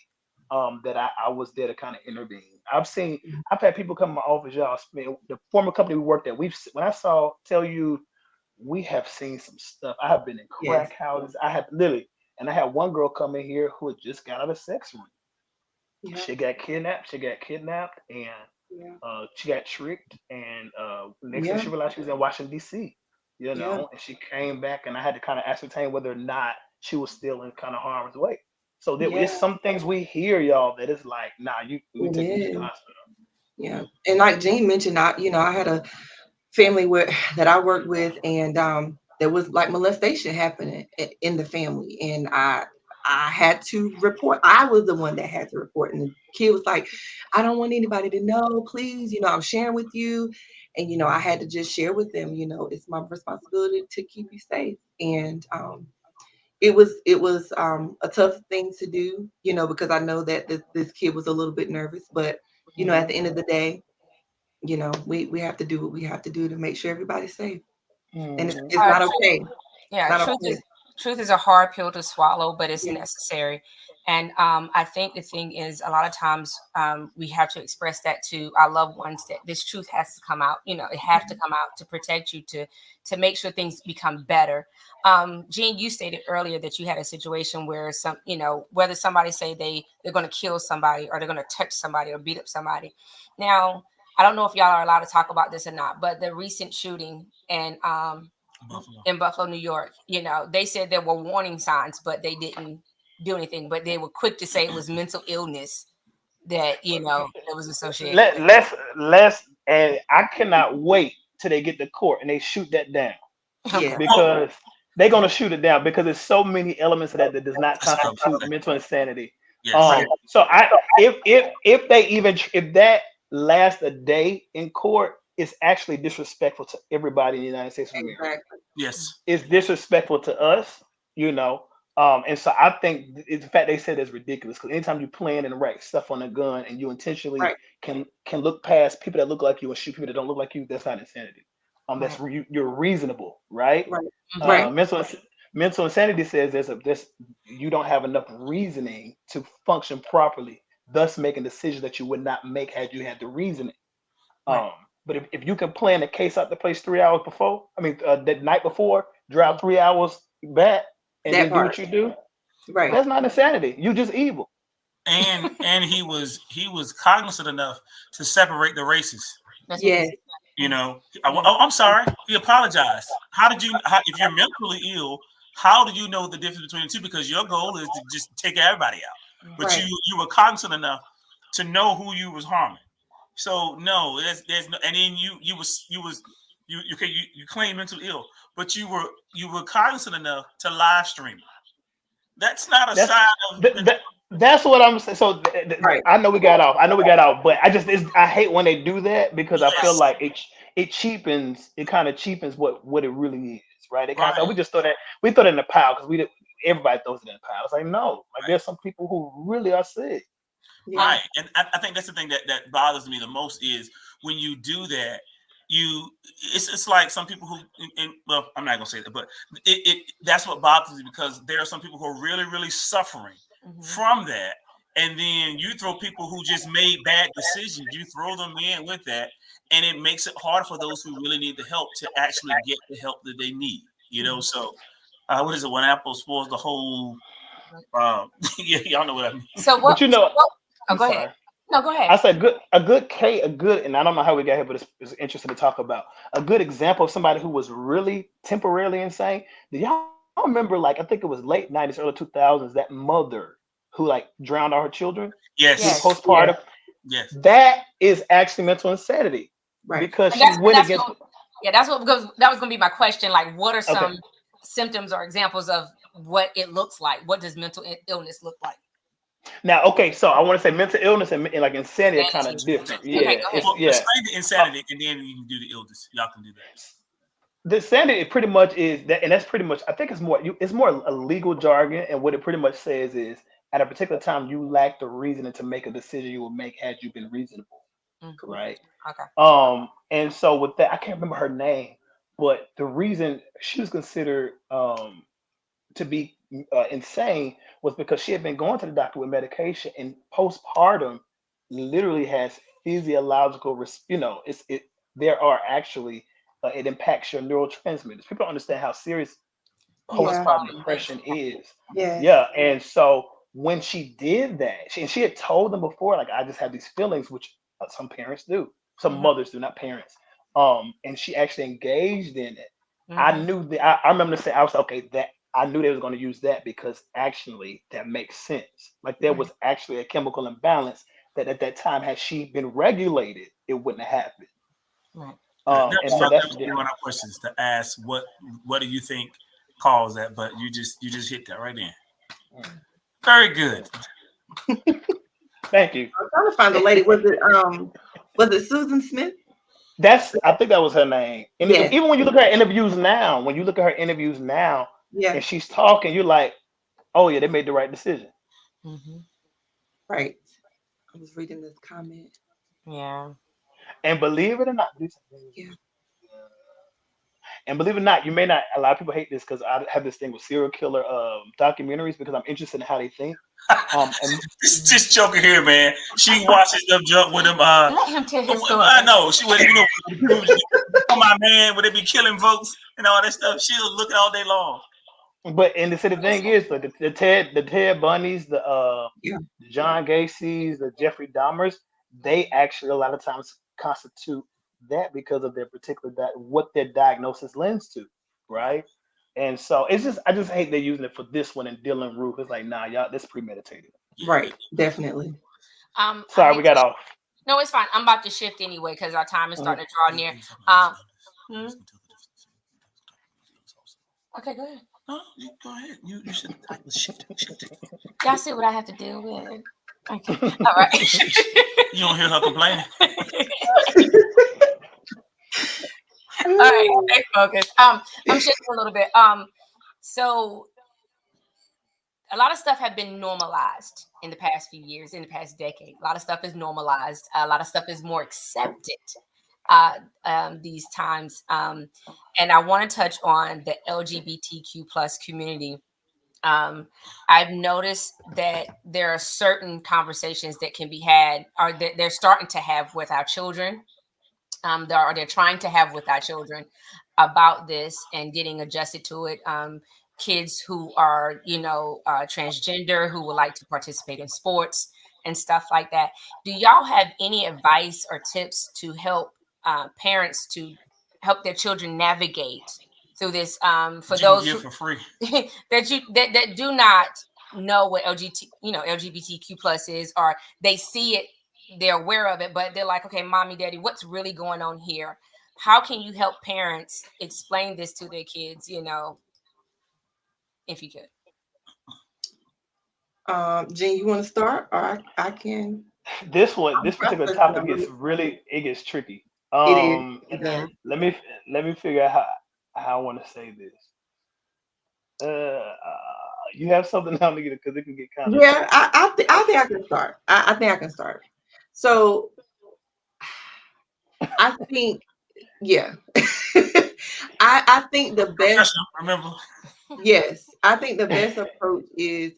that I was there to kind of intervene. I've had people come to my office, y'all. The former company we worked at, when I saw tell you, we have seen some stuff. I have been in Yes. crack houses. I have literally, and I had one girl come in here who had just got out of sex room. Yeah. She got kidnapped. And Yeah. she got tricked. And next thing Yeah. she realized she was in Washington D.C. Yeah. And she came back, and I had to kind of ascertain whether or not she was still in kind of harm's way. So there Yeah. is some things we hear, y'all, that it's like, nah, we It take you to the is. hospital. Yeah. And like Jean mentioned, I had a family where that I worked with, and there was like molestation happening in the family, and I had to report. I was the one that had to report, and the kid was like, "I don't want anybody to know, please. I'm sharing with you." And I had to just share with them. It's my responsibility to keep you safe, and it was a tough thing to do, because I know that this kid was a little bit nervous, but at the end of the day, we have to do what we have to do to make sure everybody's safe. And it's, Mhm. it's not Truth, okay. It's yeah, not okay. truth is a hard pill to swallow, but it's Yeah. necessary. And I think the thing is, a lot of times we have to express that to our loved ones that this truth has to come out. It has to come out to protect you, to make sure things become better. Jean, you stated earlier that you had a situation where whether somebody say they're going to kill somebody or they're going to touch somebody or beat up somebody. Now, I don't know if y'all are allowed to talk about this or not, but the recent shooting and Buffalo. in Buffalo, New York, they said there were warning signs, but they didn't do anything. But they were quick to say it was mental illness that that was associated Let with let's and I cannot wait till they get to court and they shoot that down, it. Okay. Yeah. Well, because they're gonna shoot it down because there's so many elements of that does not that's what I was constitute gonna say. mental insanity. Yes. Right. So if that lasts a day in court, it's actually disrespectful to everybody in the United States of America. Exactly. Yes. It's disrespectful to us, you know. And so I think it's the fact they said it's ridiculous because anytime you plan and write stuff on a gun and you intentionally Right. can look past people that look like you and shoot people that don't look like you, that's not insanity. Right. You're reasonable, right? Right. Mhm. Right. Uh, mental insanity says there's you don't have enough reasoning to function properly, thus making decisions that you would not make had you had the reasoning. Right. But if you can plan the case out the place 3 hours before, the night before, drive 3 hours back, and That then do part. what you do, Right. that's not insanity. You just evil. And he was cognizant enough to separate the races. That's what he Yes. said. Oh, I'm sorry. He apologized. If you're mentally ill, how do you know the difference between the two? Because your goal is to just take everybody out. But Right. you were cognizant enough to know who you was harming. So no, there's no, and then you claim mental ill, but you were cognizant enough to live stream it. That's not a That's sign of th- mental. that, that's what I'm saying. So Right. I know we got off. But I hate when they do that because I feel Yes, like it kind of cheapens what it really is, right? They kind of say, right, "Oh, we throw that in the pile because everybody throws it in the pile." It's like no, like right. there's some people who really are sick. Yeah. Right, and I think that's the thing that bothers me the most is when you do that. It's like some people who, well, I'm not gonna say that, but that's what bothers me because there are some people who are really, really suffering Mhm. from that, and then you throw people who just made bad decisions. You throw them in with that, and it makes it hard for those who really need the help to actually get the help that they need. Mhm. So what is it? When apple spoils the whole, yeah, y'all know what I mean. So But oh, I'm go ahead. sorry. No, go ahead. I said a good, and I don't know how we got here, but it's interesting to talk about a good example of somebody who was really temporarily insane. Do y'all remember, like, I think it was late '90s, early 2000s, that mother who like drowned all her children due to Yes, Yes. Yeah. postpartum? yes, That is actually mental insanity Right. because And she that's went that's against. what yeah, that's what because that was gonna be my question. Like, what are Okay, some symptoms or examples of what it looks like? What does mental illness look like? now, okay, so I want to say mental illness and like insanity are kind Insanity. of different. Okay, Yeah, go ahead. it's well, yeah. explain the Uh, insanity, and then you can do the illness. Y'all can do that. the sanity pretty much is that, and that's pretty much. I think it's more. It's more a legal jargon, and what it pretty much says is at a particular time you lack the reasoning to make a decision you would make had you been reasonable, Mhm. right? Okay. And so with that, I can't remember her name, but the reason she was considered to be insane was because she had been going to the doctor with medication, and postpartum literally has physiological, there are actually it impacts your neurotransmitters. People don't understand how serious Yeah. postpartum Postpartum is. depression is. Yes. Yeah, and so when she did that, she had told them before, like I just have these feelings, which some parents do, some Mhm. mothers do, not parents. And she actually engaged in it. I Mhm. knew that I remember saying I was okay that I knew they was going to use that because actually that makes sense. Like there Right. was actually a chemical imbalance that at that time had she been regulated, it wouldn't have happened. Right. That And was so my that's that the was one of difference. our questions to ask. What do you think caused that? But you just hit that right in. Very good. Thank you. I'm trying to find the lady. Was it Susan Smith? That's I think that was her name. And Yes. even when you look at her interviews now, when you look at her interviews now, Yeah. and she's talking, you're like, oh yeah, they made the right decision. Mhm. Right. I was reading this comment. Yeah. And believe it or not, Yeah. and believe it or not, you may not. A lot of people hate this because I have this thing with serial killer documentaries because I'm interested in how they think. And This joker here, man. She watches them jump with them. Let him tell his story. I know she would. Oh my man, would they be killing folks and all that stuff? She'll look at all day long. and the thing is, like the Ted Bundys, Yeah. the John Gacy's, the Jeffrey Dahmers, they actually a lot of times constitute that because of their particular what their diagnosis lends to, right? And so it's just I just hate they're using it for this one and Dylan Roof. It's like nah, y'all, this premeditated. Right. Definitely. I Sorry, hate we got to. off. No, it's fine. I'm about to shift anyway because our time is Mhm. starting to draw near. Um. hmm? Okay, go ahead. No, go ahead. You should shift it. Y'all see what I have to deal with. Okay. All right. You don't hear her complaining. All right. Stay focused. I'm shifting a little bit. So a lot of stuff have been normalized in the past few years, in the past decade. A lot of stuff is normalized. A lot of stuff is more accepted uh, these times. And I want to touch on the LGBTQ plus community. Um, I've noticed that there are certain conversations that can be had, or that they're starting to have with our children. They're trying to have with our children about this and getting adjusted to it. Kids who are, transgender, who would like to participate in sports and stuff like that. Do y'all have any advice or tips to help parents to help their children navigate through this? For That you can those give who for free. that do not know what LGBTQ plus is, or they see it, they're aware of it, but they're like, okay, mommy, daddy, what's really going on here? How can you help parents explain this to their kids, if you could? Jen, you want to start, or I can. This I'm particular processing a topic little. is really it gets tricky. It is. Um, It Yeah. does. let me let me figure out how I want to say this. You have something on me because it can get kind of Yeah. I think I can start. I think I can start. So I think, yeah. I think the best, Professional, remember? yes, I think the best approach is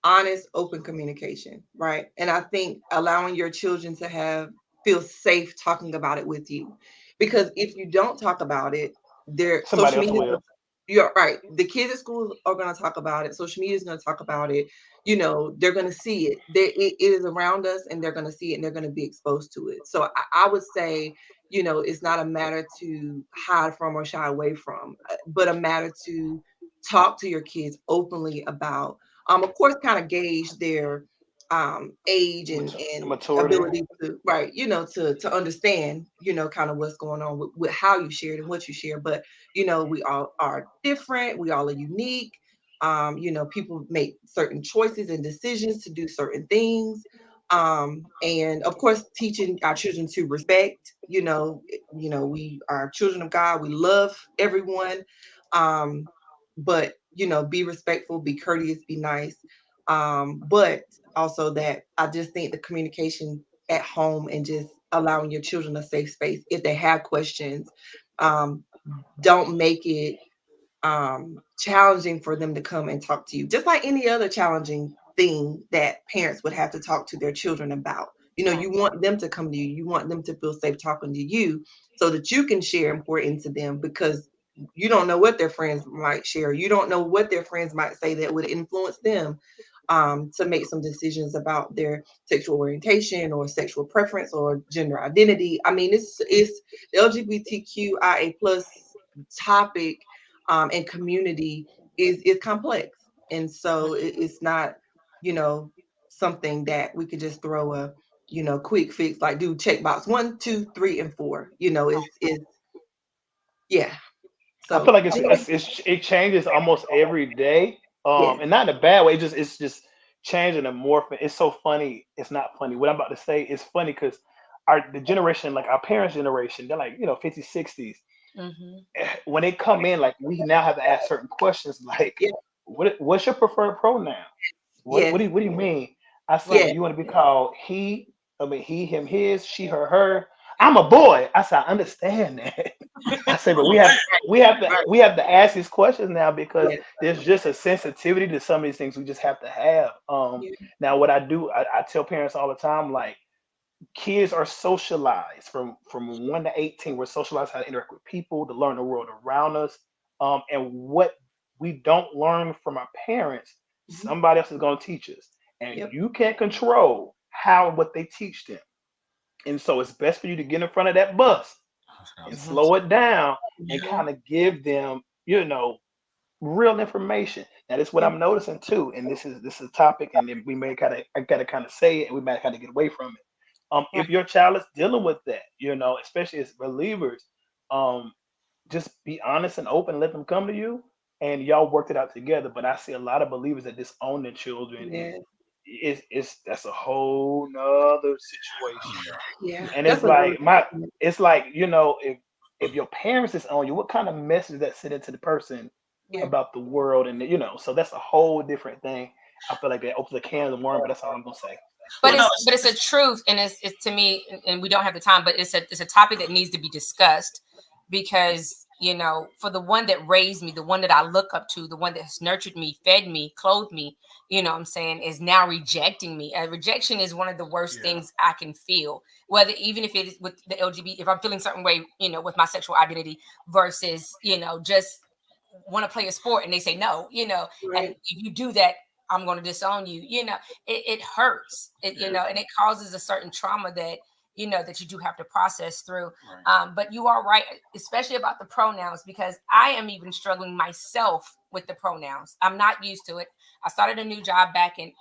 honest, open communication, right? And I think allowing your children to feel safe talking about it with you. Because if you don't talk about it, their somebody social else media, will. you're right. The kids at school are going to talk about it. Social media is going to talk about it. They're going to see it. It is around us, and they're going to see it, and they're going to be exposed to it. So I would say, it's not a matter to hide from or shy away from, but a matter to talk to your kids openly about, of course, kind of gauge their age and Maturity. ability to, right, to understand, kind of what's going on with how you shared and what you share. But we all are different, we all are unique. People make certain choices and decisions to do certain things. And of course, teaching our children to respect, we are children of God, we love everyone. But be respectful, be courteous, be nice. But also that I just think the communication at home and just allowing your children a safe space if they have questions. Um, don't make it challenging for them to come and talk to you, just like any other challenging thing that parents would have to talk to their children about. You want them to come to you. You want them to feel safe talking to you so that you can share important to them, because you don't know what their friends might share. You don't know what their friends might say that would influence them to make some decisions about their sexual orientation or sexual preference or gender identity. I mean, it's the LGBTQIA plus topic and community is complex, and so it's not you know something that we could just throw a quick fix, like do check box 1, 2, 3, and 4. It's yeah. I feel So like it changes almost every day, yeah, and not in a bad way. It's just changing and morphing. It's so funny. It's not funny. What I'm about to say is funny because the generation, like our parents' generation, they're like 50s, 60s. Mm-hmm. When they come in, like we now have to ask certain questions, like yeah, what's your preferred pronoun? What yes, do you mean? I said, yeah, you want to be called he? I mean, he, him, his, she, her, her. I'm a boy. I said, I understand that. I said, but I'm a we have man. we have to right, we have to ask these questions now because yeah, there's just a sensitivity to some of these things we just have to have. yeah, Now what I do, I tell parents all the time, like kids are socialized from 1 to 18. We're socialized how to interact with people, to learn the world around us. And what we don't learn from our parents, mhm, somebody else is going to teach us. And yep, you can't control how what they teach them. And so it's best for you to get in front of that bus That's what I and was Mm-hmm. gonna slow it down and mhm, kind of give them, real information. Now, this is what yeah, I'm noticing too, and this is a topic, and then we may I gotta kind of say it, and we might kind of get away from it. Yeah. If your child is dealing with that, especially as believers, um, just be honest and open, let them come to you, and y'all worked it out together. But I see a lot of believers that disown their children, and yeah, it's that's a whole nother situation. Yeah. yeah. And That's it's another. like it's like if your parents disown you, what kind of message that sent into the person Yeah. about the world, and so that's a whole different thing. I feel like that opens a can of worms, but that's all I'm gonna say. But Well, no, it's a truth, and it's to me, and we don't have the time, but it's a topic that needs to be discussed because for the one that raised me, the one that I look up to, the one that has nurtured me, fed me, clothed me, what I'm saying, is now rejecting me. Rejection is one of the worst yeah, things I can feel, whether even if it is with the LGBT, if I'm feeling certain way, with my sexual identity versus just want to play a sport and they say no, and Right. if you do that, I'm going to disown you. It hurts. yeah, And it causes a certain trauma that that you do have to process through. right. But you are right, especially about the pronouns, because I am even struggling myself with the pronouns. I'm not used to it. I started a new job back in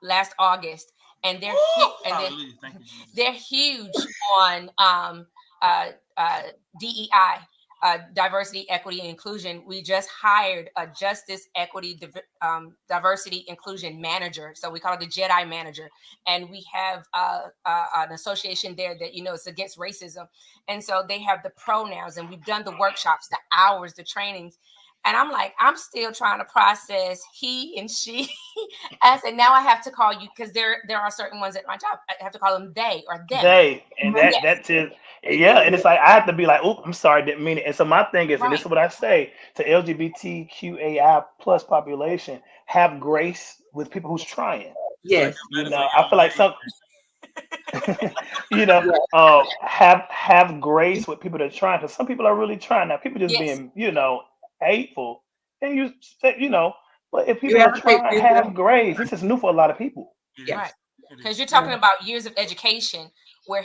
last August, and Hallelujah. Thank you, Jesus. they're huge on uh, uh, DEI, diversity, equity, and inclusion. We just hired a justice, equity, diversity, inclusion manager. So we call it the Jedi manager. And we have an association there that, it's against racism. And so they have the pronouns, and we've done the workshops, the hours, the trainings. And I'm like, I'm still trying to process he and she. I said, now I have to call you, because there are certain ones at my job. I have to call them they or them. They and Mhm. that's it. Yeah, Yeah, and it's like I have to be like, oh, I'm sorry, didn't mean it. And so my thing is, and this Right. is what I say to LGBTQAI plus population: have grace with people who's trying. It's like yes, a medical I feel young like lady. some, you know, yeah, have grace with people that are trying, because some people are really trying. Now, people just Yes. being, hateful, and you say, but if you people have are to take trying, wisdom. have grace. This is new for a lot of people. It Yeah, Right. is. It Because is. you're yeah, talking about years of education where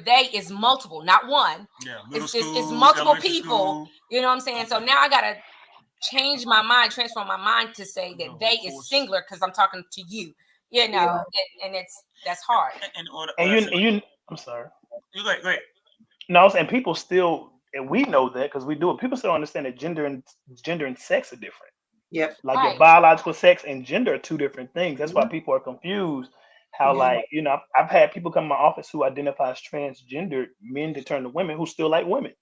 they is multiple, not one. Yeah. Middle It's school, multiple elementary people. school. You know what I'm saying? So now I gotta change my mind, transform my mind to say The that whole they is course. singular because I'm talking to you. yeah, And that's hard. And what And I you, feel and like you, I'm sorry. you're like, great. No, and people still, and we know that because we do it. People still understand that gender and sex are different. yep, Like your Right. biological sex and gender are two different things. That's why mhm, people are confused. How, yeah, like, I've had people come to my office who identify as transgender men to turn to women who still like women,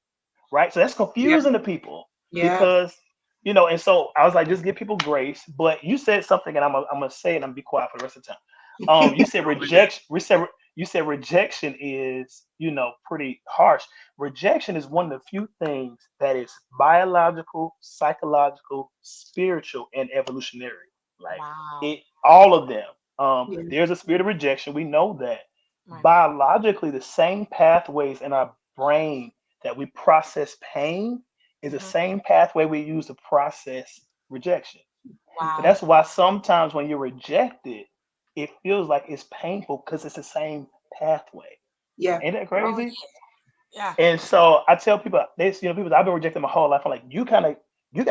right? So that's yeah, confusing to people yeah, because And so I was like, just give people grace. But you said something, and I'm gonna say it, and I'm gonna be quiet for the rest of the time. You said rejection. You said rejection is, pretty harsh. Rejection is one of the few things that is biological, psychological, spiritual, and evolutionary. Like Wow. it, all of them. Yeah. There's a spirit of rejection. We know that Right. biologically, the same pathways in our brain that we process pain is the Mhm. same pathway we use to process rejection. So Wow. that's why sometimes when you're rejected, it feels like it's painful because it's the same pathway. Yeah. Ain't that Oh crazy? yeah. Yeah. And so I tell people this, people I've been rejected my whole life. I'm like, you gotta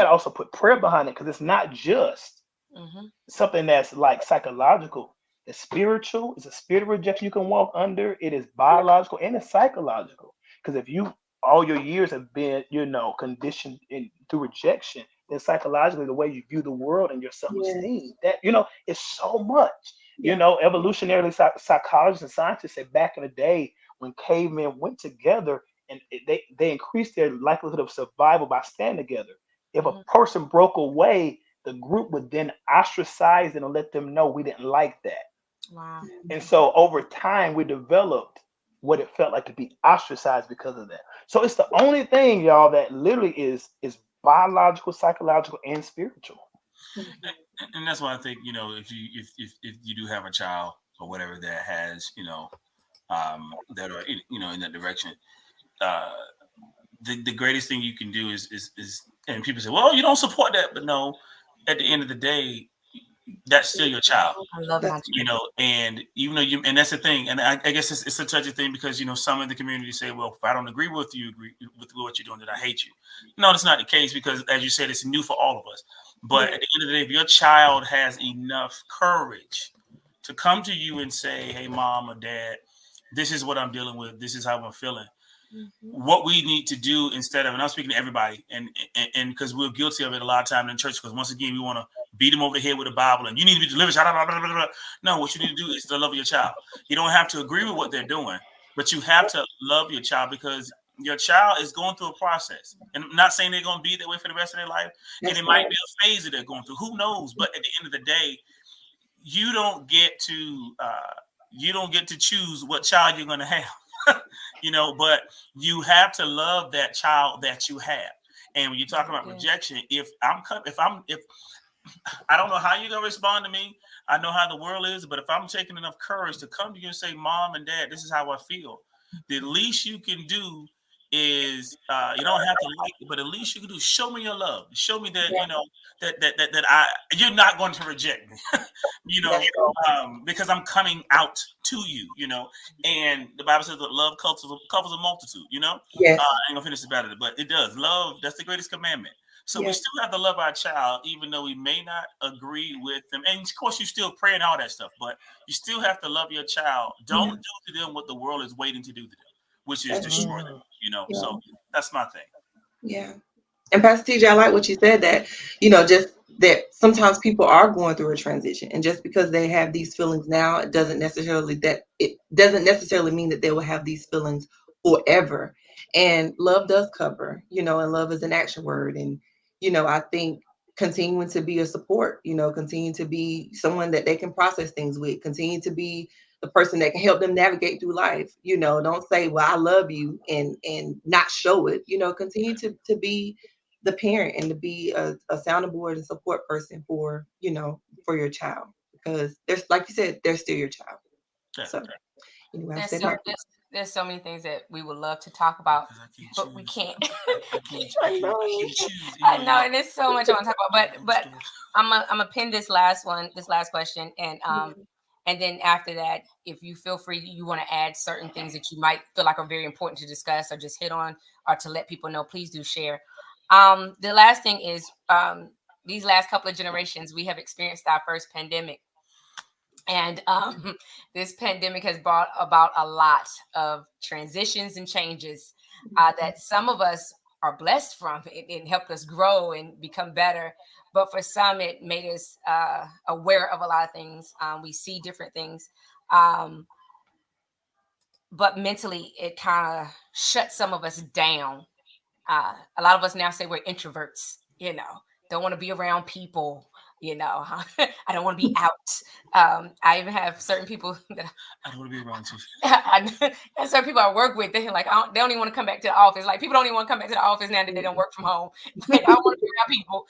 also put prayer behind it because it's not just Hmm. something that's like psychological. It's spiritual. It's a spirit of rejection you can walk under. It is biological and it's psychological. Because if you all your years have been, conditioned through rejection, then psychologically the way you view the world and your Yeah. self-esteem, that is so much. Yeah. Evolutionarily, psychologists and scientists said back in the day when cavemen went together and they increased their likelihood of survival by standing together. If a Hmm. person broke away, the group would then ostracize them and let them know we didn't like that. Wow. And so over time, we developed what it felt like to be ostracized because of that. So it's the only thing, y'all, that literally is biological, psychological, and spiritual. Mhm. And that's why I think, if you do have a child or whatever that has, that are in that direction, uh, the greatest thing you can do is and people say, well, you don't support that, but no, at the end of the day, that's still your child. I love my That's children. And even though and that's the thing, and I guess it's a touchy thing because some in the community say, well, if I don't agree with what you're doing, then I hate you. No, that's not the case because, as you said, it's new for all of us. But yeah. at the end of the day, if your child has enough courage to come to you and say, hey, mom or dad, this is what I'm dealing with, this is how I'm feeling, Hmm. what we need to do instead of, and I'm speaking to everybody, and because we're guilty of it a lot of time in church, because once again we want to beat them over the head with the Bible and you need to be delivered. Blah, blah, blah, blah, blah. No, what you need to do is to love your child. You don't have to agree with what they're doing, but you have to love your child because your child is going through a process. And I'm not saying they're going to be that way for the rest of their life, and it That's might right. be a phase that they're going through. Who knows? But at the end of the day, you don't get to choose what child you're going to have. But you have to love that child that you have. And when you're talking about Yeah. rejection, if I don't know how you're gonna respond to me, I know how the world is, but if I'm taking enough courage to come to you and say, mom and dad, this is how I feel, the least you can do is, you don't have to like it, but at least you can do, show me your love, show me that, Yeah. that I you're not going to reject me. you That's know, right. because I'm coming out to you, and the Bible says that love covers a multitude, Yes. I ain't gonna finish about it, but it does. Love, that's the greatest commandment. So we Yeah. still have to love our child, even though we may not agree with them. And of course, you still pray and all that stuff, but you still have to love your child. Yeah. Don't do to them what the world is waiting to do to them, which is That's destroy true. them, Yeah. So that's my thing. Yeah. And Pastor TJ, I like what you said that, just that sometimes people are going through a transition. And just because they have these feelings now, it doesn't necessarily mean that they will have these feelings forever. And love does cover, and love is an action word. And, I think continuing to be a support, continue to be someone that they can process things with, continue to be the person that can help them navigate through life. Don't say, well, I love you and not show it. Continue to be the parent and to be a sounding board and support person for your child, because there's, like you said, they're still your child. Yeah, So anyway, I've There's said so my piece. there's so many things that we would love to talk about, because I can't but we choose. can't. I I can't choose. I know, and there's so much I want to talk about. I'm But still. I'm a pin this last question, know. and then after that, if you feel free, you want to add certain things that you might feel like are very important to discuss or just hit on or to let people know, please do share. The last thing is, these last couple of generations, we have experienced our first pandemic. And this pandemic has brought about a lot of transitions and changes that some of us are blessed from. It helped us grow and become better. But for some, it made us aware of a lot of things. We see different things. Um, but mentally, it kind of shut some of us down. A lot of us now say we're introverts, don't want to be around people. You know, I don't want to be out. I even have certain people that I don't want to be around you. and certain people I work with. They like they don't even want to come back to the office. Like people don't even want to come back to the office now that they don't work from home. Like I don't want to be around people.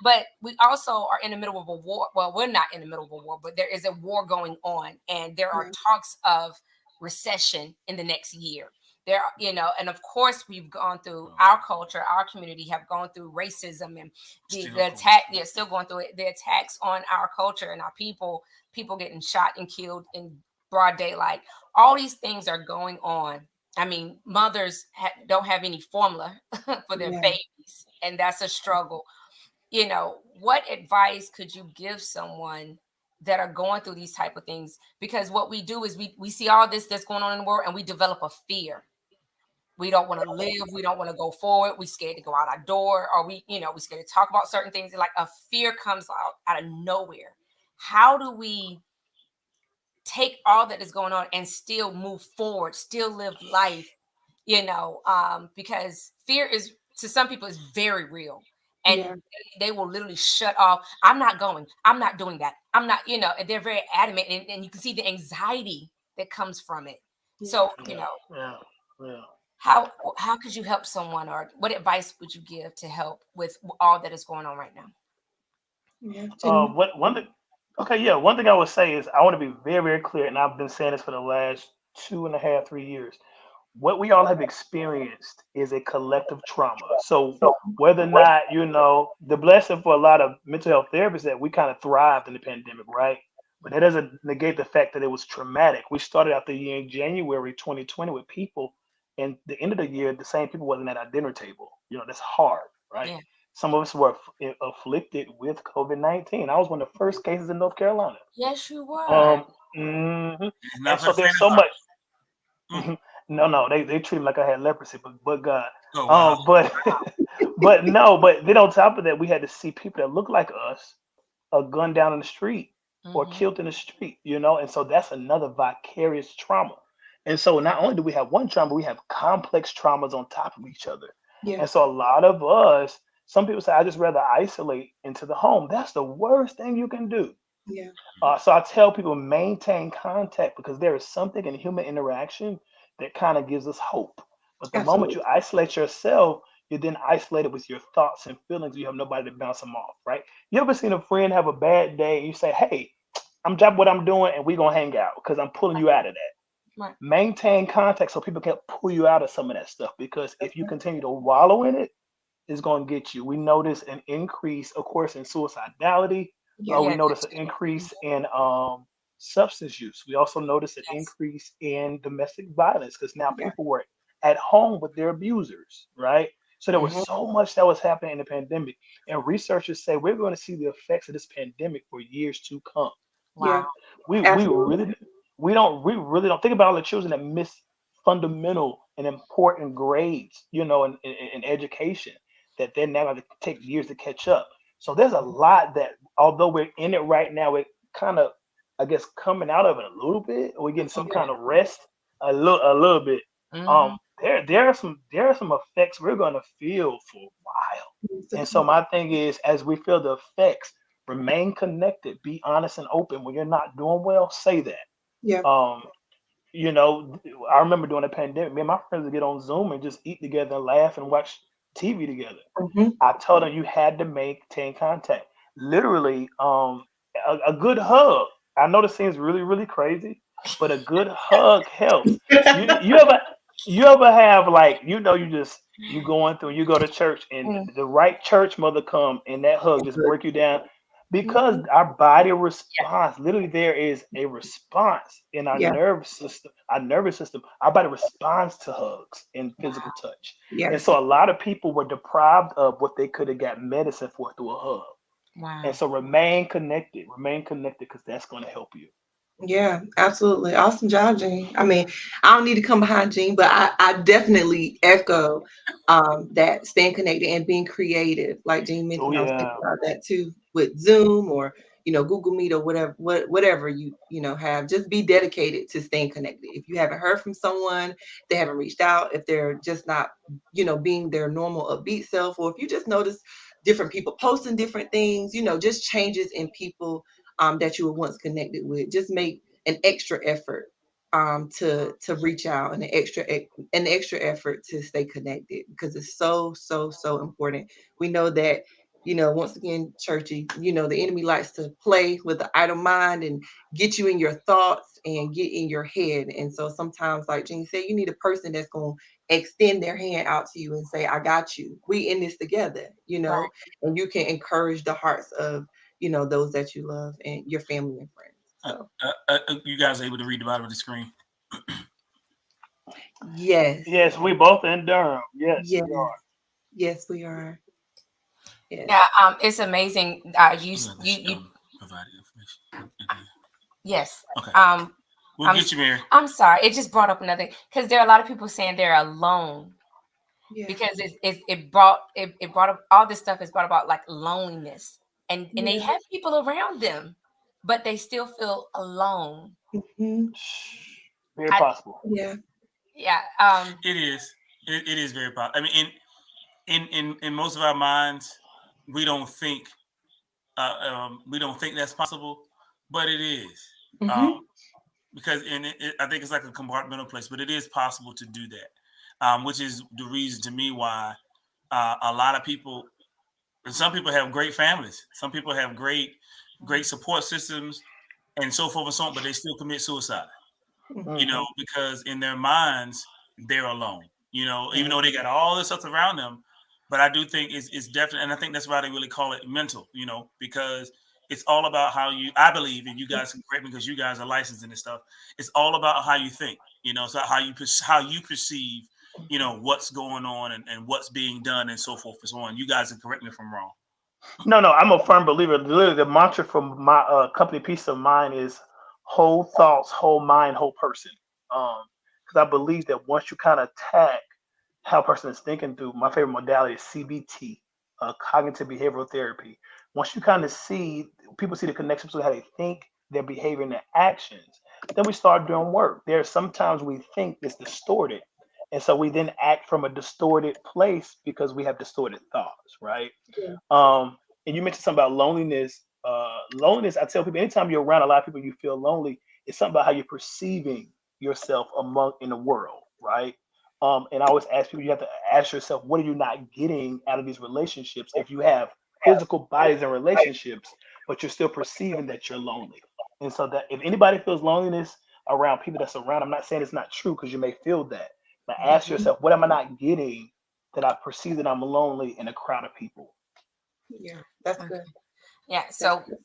But we also are in the middle of a war. Well, we're not in the middle of a war, but there is a war going on, and there are talks of recession in the next year. There, you know, and of course we've gone through our culture, our community have gone through racism and the attack. Yeah, still going through it. The attacks on our culture and our people getting shot and killed in broad daylight. All these things are going on. I mean, mothers don't have any formula for their babies, and that's a struggle. You know, what advice could you give someone that are going through these type of things? Because what we do is we see all this that's going on in the world and we develop a fear. We don't want to live, we don't want to go forward, we scared to go out our door, or we scared to talk about certain things. Like a fear comes out of nowhere. How do we take all that is going on and still move forward, still live life? Because fear is, to some people, is very real, and they will literally shut off. I'm not going, I'm not doing that, I'm not, and they're very adamant, and you can see the anxiety that comes from it. So how could you help someone, or what advice would you give to help with all that is going on right now? One thing? Okay, yeah. One thing I would say is I want to be very, very clear, and I've been saying this for the last 2.5, 3 years. What we all have experienced is a collective trauma. So whether or not, the blessing for a lot of mental health therapists that we kind of thrived in the pandemic, right? But that doesn't negate the fact that it was traumatic. We started out the year in January 2020 with people, and the end of the year, the same people wasn't at our dinner table. That's hard, right? Yeah. Some of us were afflicted with COVID-19. I was one of the first cases in North Carolina. Yes, you were. And Not so for the there's faint of so heart. much. No, they treated me like I had leprosy, but God. Oh wow. But but no, but then on top of that, we had to see people that look like us gunned down in the street or killed in the street, and so that's another vicarious trauma. And so not only do we have one trauma, we have complex traumas on top of each other. Yeah. And so a lot of us, some people say, I just rather isolate into the home. That's the worst thing you can do. Yeah. So I tell people maintain contact because there is something in human interaction that kind of gives us hope. But the moment Absolutely. you isolate yourself, you're then isolated with your thoughts and feelings. You have nobody to bounce them off, right? You ever seen a friend have a bad day and you say, hey, I'm dropping what I'm doing and we're going to hang out because I'm pulling you out of that. Right. Maintain contact so people can pull you out of some of that stuff because if you continue to wallow in it, it's going to get you. We notice an increase, of course, in suicidality. We Yeah. notice an increase in substance use. We also notice an Yes. increase in domestic violence because now Yeah. people were at home with their abusers, right? So there was so much that was happening in the pandemic. And researchers say we're going to see the effects of this pandemic for years to come. Yeah. Wow. We Absolutely. really we really don't think about all the children that miss fundamental and important grades, in education that they're now going to take years to catch up. So there's a lot that, although we're in it right now, we're kind of, I guess, coming out of it a little bit. We're getting some Okay. kind of rest, a little bit. Mm-hmm. There are some effects we're going to feel for a while. And so my thing is, as we feel the effects, remain connected, be honest and open. When you're not doing well, say Yeah. that. You know, I remember during the pandemic, me and my friends would get on Zoom and just eat together and laugh and watch TV together. Mm-hmm. I told them you had to maintain contact. Literally, a good hug. I know this seems really, really crazy, but a good hug helps. You ever have, like, you going through, you go to church and the right church mother come and that hug just break you down because our body responds. Literally, there is a response in our Yeah. nervous system. Our body responds to hugs and physical touch. Yeah. And so a lot of people were deprived of what they could have got medicine for through a hug. Wow. And so remain connected because that's going to help you. Yeah, absolutely. Awesome job, Gene. I mean, I don't need to come behind Gene, but I definitely echo that staying connected and being creative. Like Gene Oh mentioned, I was thinking yeah, about that too with Zoom or Google Meet or whatever you have. Just be dedicated to staying connected. If you haven't heard from someone, they haven't reached out, if they're just not being their normal upbeat self, or if you just notice different people posting different things, just changes in people that you were once connected with. Just make an extra effort to reach out, and an extra effort to stay connected, because it's so so so important. We know that, once again, churchy, the enemy likes to play with the idle mind and get you in your thoughts and get in your head. And so sometimes, like Jean said, you need a person that's going to extend their hand out to you and say, I got you. We in this together, Right. and you can encourage the hearts of, those that you love and your family and friends. So You guys are able to read the bottom of the screen? yes. Yes, we both in Durham. Yes, Yes. we are. Yes, we are. Yes. Yeah, it's amazing. You Provided information. yes. Okay. Um, We'll get you, Mary. I'm sorry. It just brought up another, because there are a lot of people saying they're alone, Yeah. because it brought up all this stuff is brought about like loneliness, and they Yeah. have people around them, but they still feel alone. Mhm. Very I, possible. Yeah. yeah. It is. It is very possible. I mean, in most of our minds, we don't think that's possible, but it is. Um, Mhm. because I think it's like a compartmental place, but it is possible to do that, which is the reason to me why a lot of people, and some people have great families, some people have great support systems, and so forth and so on, but they still commit suicide. Mm-hmm. Because in their minds they're alone. Even though they Mm-hmm. got all this stuff around them, but I do think it's definitely, and I think that's why they really call it mental. Because it's all about how you. I believe, and you guys can correct me because you guys are licensed in this stuff. It's all about how you think. So how you perceive. What's going on and what's being done and so forth and so on. You guys can correct me if I'm wrong. No, no, I'm a firm believer. Literally, the mantra from my company, Peace of Mind, is whole thoughts, whole mind, whole person. Because I believe that once you kind of tag how a person is thinking through, my favorite modality is CBT, cognitive behavioral therapy. Once you kind of see, people see the connection between how they think, their behavior, and their actions, then we start doing work. There are sometimes we think it's distorted. And so we then act from a distorted place because we have distorted thoughts, right? Yeah. And you mentioned something about loneliness. Loneliness, I tell people, anytime you're around a lot of people, you feel lonely. It's something about how you're perceiving yourself among in the world, right? And I always ask people, you have to ask yourself, what are you not getting out of these relationships? If you have physical bodies and relationships, but you're still perceiving that you're lonely. And so that if anybody feels loneliness around people that's around, I'm not saying it's not true because you may feel that. But ask Mhm. yourself, what am I not getting that I perceive that I'm lonely in a crowd of people? Yeah. That's good. Yeah. That's So good.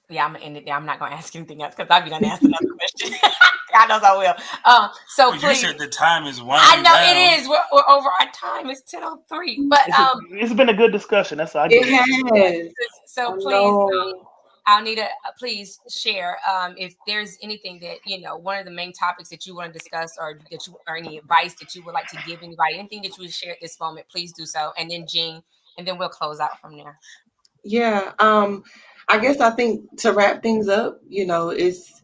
yeah, I'm gonna end it there. I'm not gonna ask anything else because I'll be done ask another question. God knows I will. So Well, you please, said the time is I winding know down. it is. We're over our time. It's 10:03. But It's been a good discussion. That's all I It get it. has. so I please, know. Alnita, please share if there's anything that one of the main topics that you want to discuss, or any advice that you would like to give anybody, anything that you would share at this moment, please do so. And then Jean, and then we'll close out from there. Yeah. I guess I think to wrap things up, it's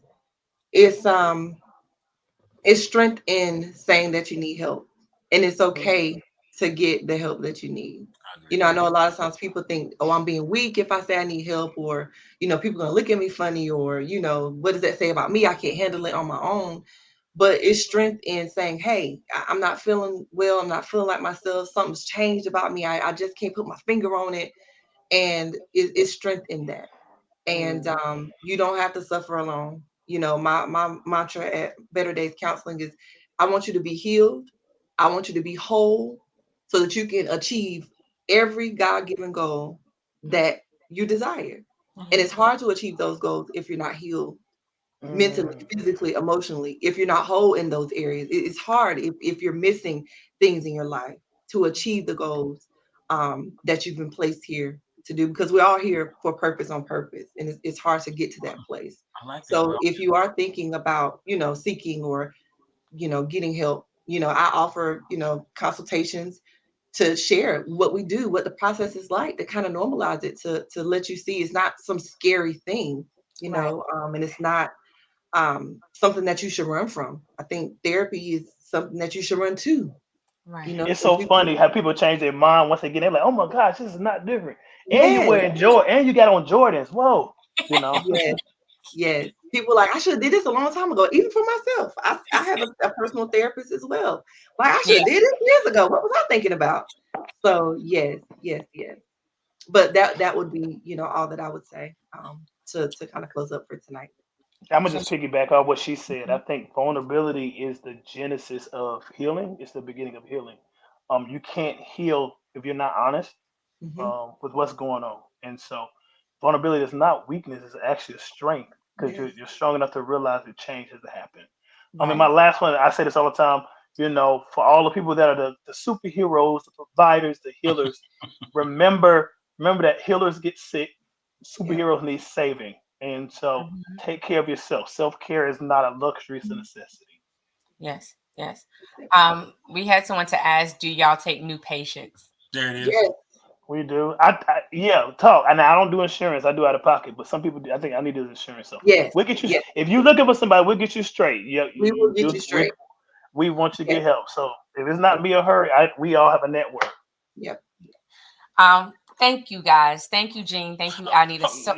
it's strength in saying that you need help, and it's okay to get the help that you need. I agree. I know a lot of times people think, oh, I'm being weak if I say I need help, or people gonna look at me funny, or what does that say about me? I can't handle it on my own. But it's strength in saying, hey, I'm not feeling well, I'm not feeling like myself, something's changed about me, I just can't put my finger on it. And it's strength in that. And Mm, you don't have to suffer alone. My mantra at Better Days Counseling is, I want you to be healed, I want you to be whole, so that you can achieve every God-given goal that you desire. And Mhm. it's hard to achieve those goals if you're not healed mentally, mm, physically, emotionally. If you're not whole in those areas, it's hard if you're missing things in your life to achieve the goals that you've been placed here to do, because we're all here for purpose, on purpose, and it's hard to get to that place. I like that. So Well, if you are thinking about seeking, or getting help, I offer consultations to share what we do, what the process is like, to kind of normalize it, to let you see it's not some scary thing, Right. and it's not something that you should run from. I think therapy is something that you should run to. Right. You know, It's so so funny how people change their mind once they get. They're like, "Oh my gosh, this is not different." And you yes, wearing Jordan, and you got on Jordans. Whoa, you know. yes, yes. People like I should have did this a long time ago, even for myself. I have a personal therapist as well. Like I should Yeah. have did it years ago. What was I thinking about? So yes, yes, yes. But that would be, all that I would say to kind of close up for tonight. I'm gonna just piggyback off what she said. I Mhm. think vulnerability is the genesis of healing. It's the beginning of healing. You can't heal if you're not honest Mhm. with what's going on. And so, vulnerability is not weakness; it's actually a strength because Yes. you're strong enough to realize that change has to happen. I mean, Right. my last one, I say this all the time. For all the people that are the superheroes, the providers, the healers, remember that healers get sick, Yeah. superheroes need saving, and so Mhm. take care of yourself. Self care is not a luxury; it's a necessity. Yes. Yes. We had someone to ask, do y'all take new patients? There it is. Yes. We do. Yeah, talk. And I don't do insurance. I do out of pocket. But some people do. I think I need to do insurance. So Yes. we'll get you. Yes. If you looking for somebody, we'll get you straight. Yeah, We will get you straight. we want you to Yes. get help. So if it's not me or her, we all have a network. Yep. Thank you guys. Thank you, Jean. Thank you, Anita. So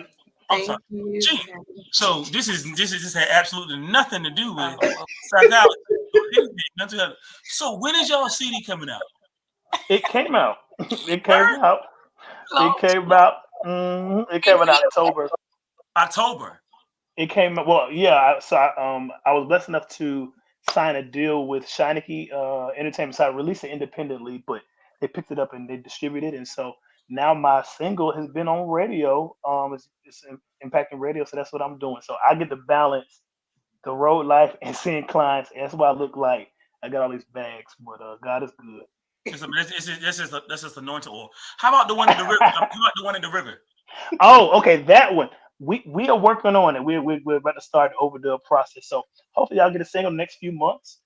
I'm sorry. Thank you. Gee, for having me. so this had absolutely nothing to do with well, psychology or anything, mental health. So when is y'all CD coming out? It came out. It came Word? out. It came out. It came out in October. October. It came. Well, yeah. I was blessed enough to sign a deal with Shineke Entertainment. So I released it independently, but they picked it up and they distributed it. And so now my single has been on radio. Impacting radio. So that's what I'm doing. So I get to balance the road life and seeing clients. And that's what I look like. I got all these bags, but God is good. This is anointed oil. How about the one in the river? How about the one in the river? Oh, okay, that one. We are working on it. We're about to start the overdub process. So hopefully y'all get a single in the next few months.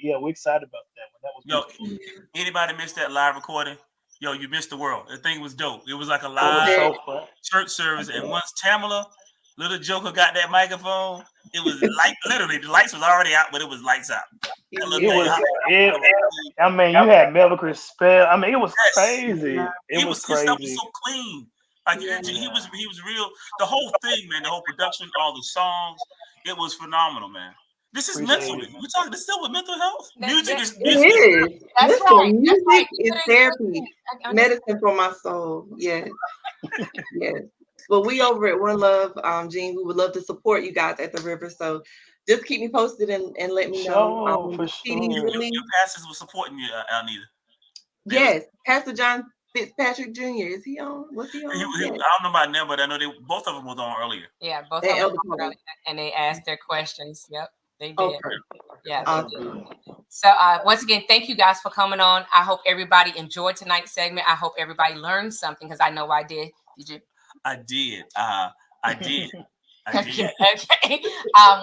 Yeah, we're excited about that one. That was Yo, beautiful. anybody missed that live recording? Yo, you missed the world. The thing was dope. It was like a It was live so fun. church service, and once Tamala, little Joker, got that microphone, it was like literally the lights was already out, but it was lights out. That little It thing, was I mean, you had Melvin spell. I mean, it was yes, crazy. It was his stuff was crazy. so clean. Like Yeah. he was real. The whole thing, man. The whole production, all the songs, it was phenomenal, man. This is Appreciate mental. it. We're talking. This still with mental health. Music is It music. is. that's Listen, right. That's right. music is therapy, medicine for my soul. Yes. Yes. Well, we over at One Love, Jean, we would love to support you guys at the river. So just keep me posted and let me know Sure, when for the CD is sure. released. Your pastors were supporting you, Alnita. Yes, Pastor John Fitzpatrick Jr. Is he on? Was he on? I Yes. don't know about them, but I know both of them was on earlier. Yeah, both And of them Elder were Paul. early, and they asked their questions. Yep, they Oh, did. perfect. Yeah, they Awesome. did. So once again, thank you guys for coming on. I hope everybody enjoyed tonight's segment. I hope everybody learned something because I know I did. Did you? I did. I did. Okay.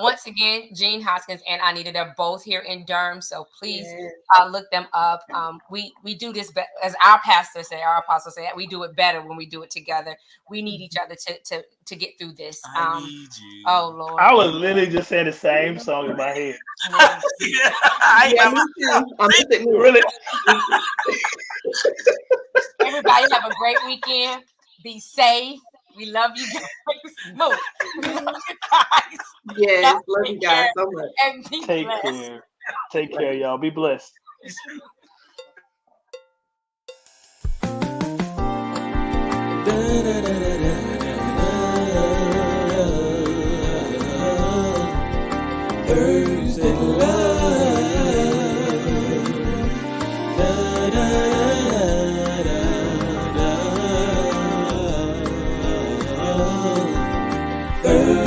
Once again, Jean Hoskins and Anita, they're both here in Durham, so please Yes. look them up. We do this as our pastor said, our apostle said, we do it better when we do it together. We need each other to get through this. I need you. Oh Lord, I was literally just saying the same song in my head. Yeah, me too. I'm just admitting. Really? Everybody have a great weekend. Be safe. We love you guys. Move. We love you guys. Yes, love you guys so much. And be Take blessed. care. Take care, y'all. Be blessed. Thursday love.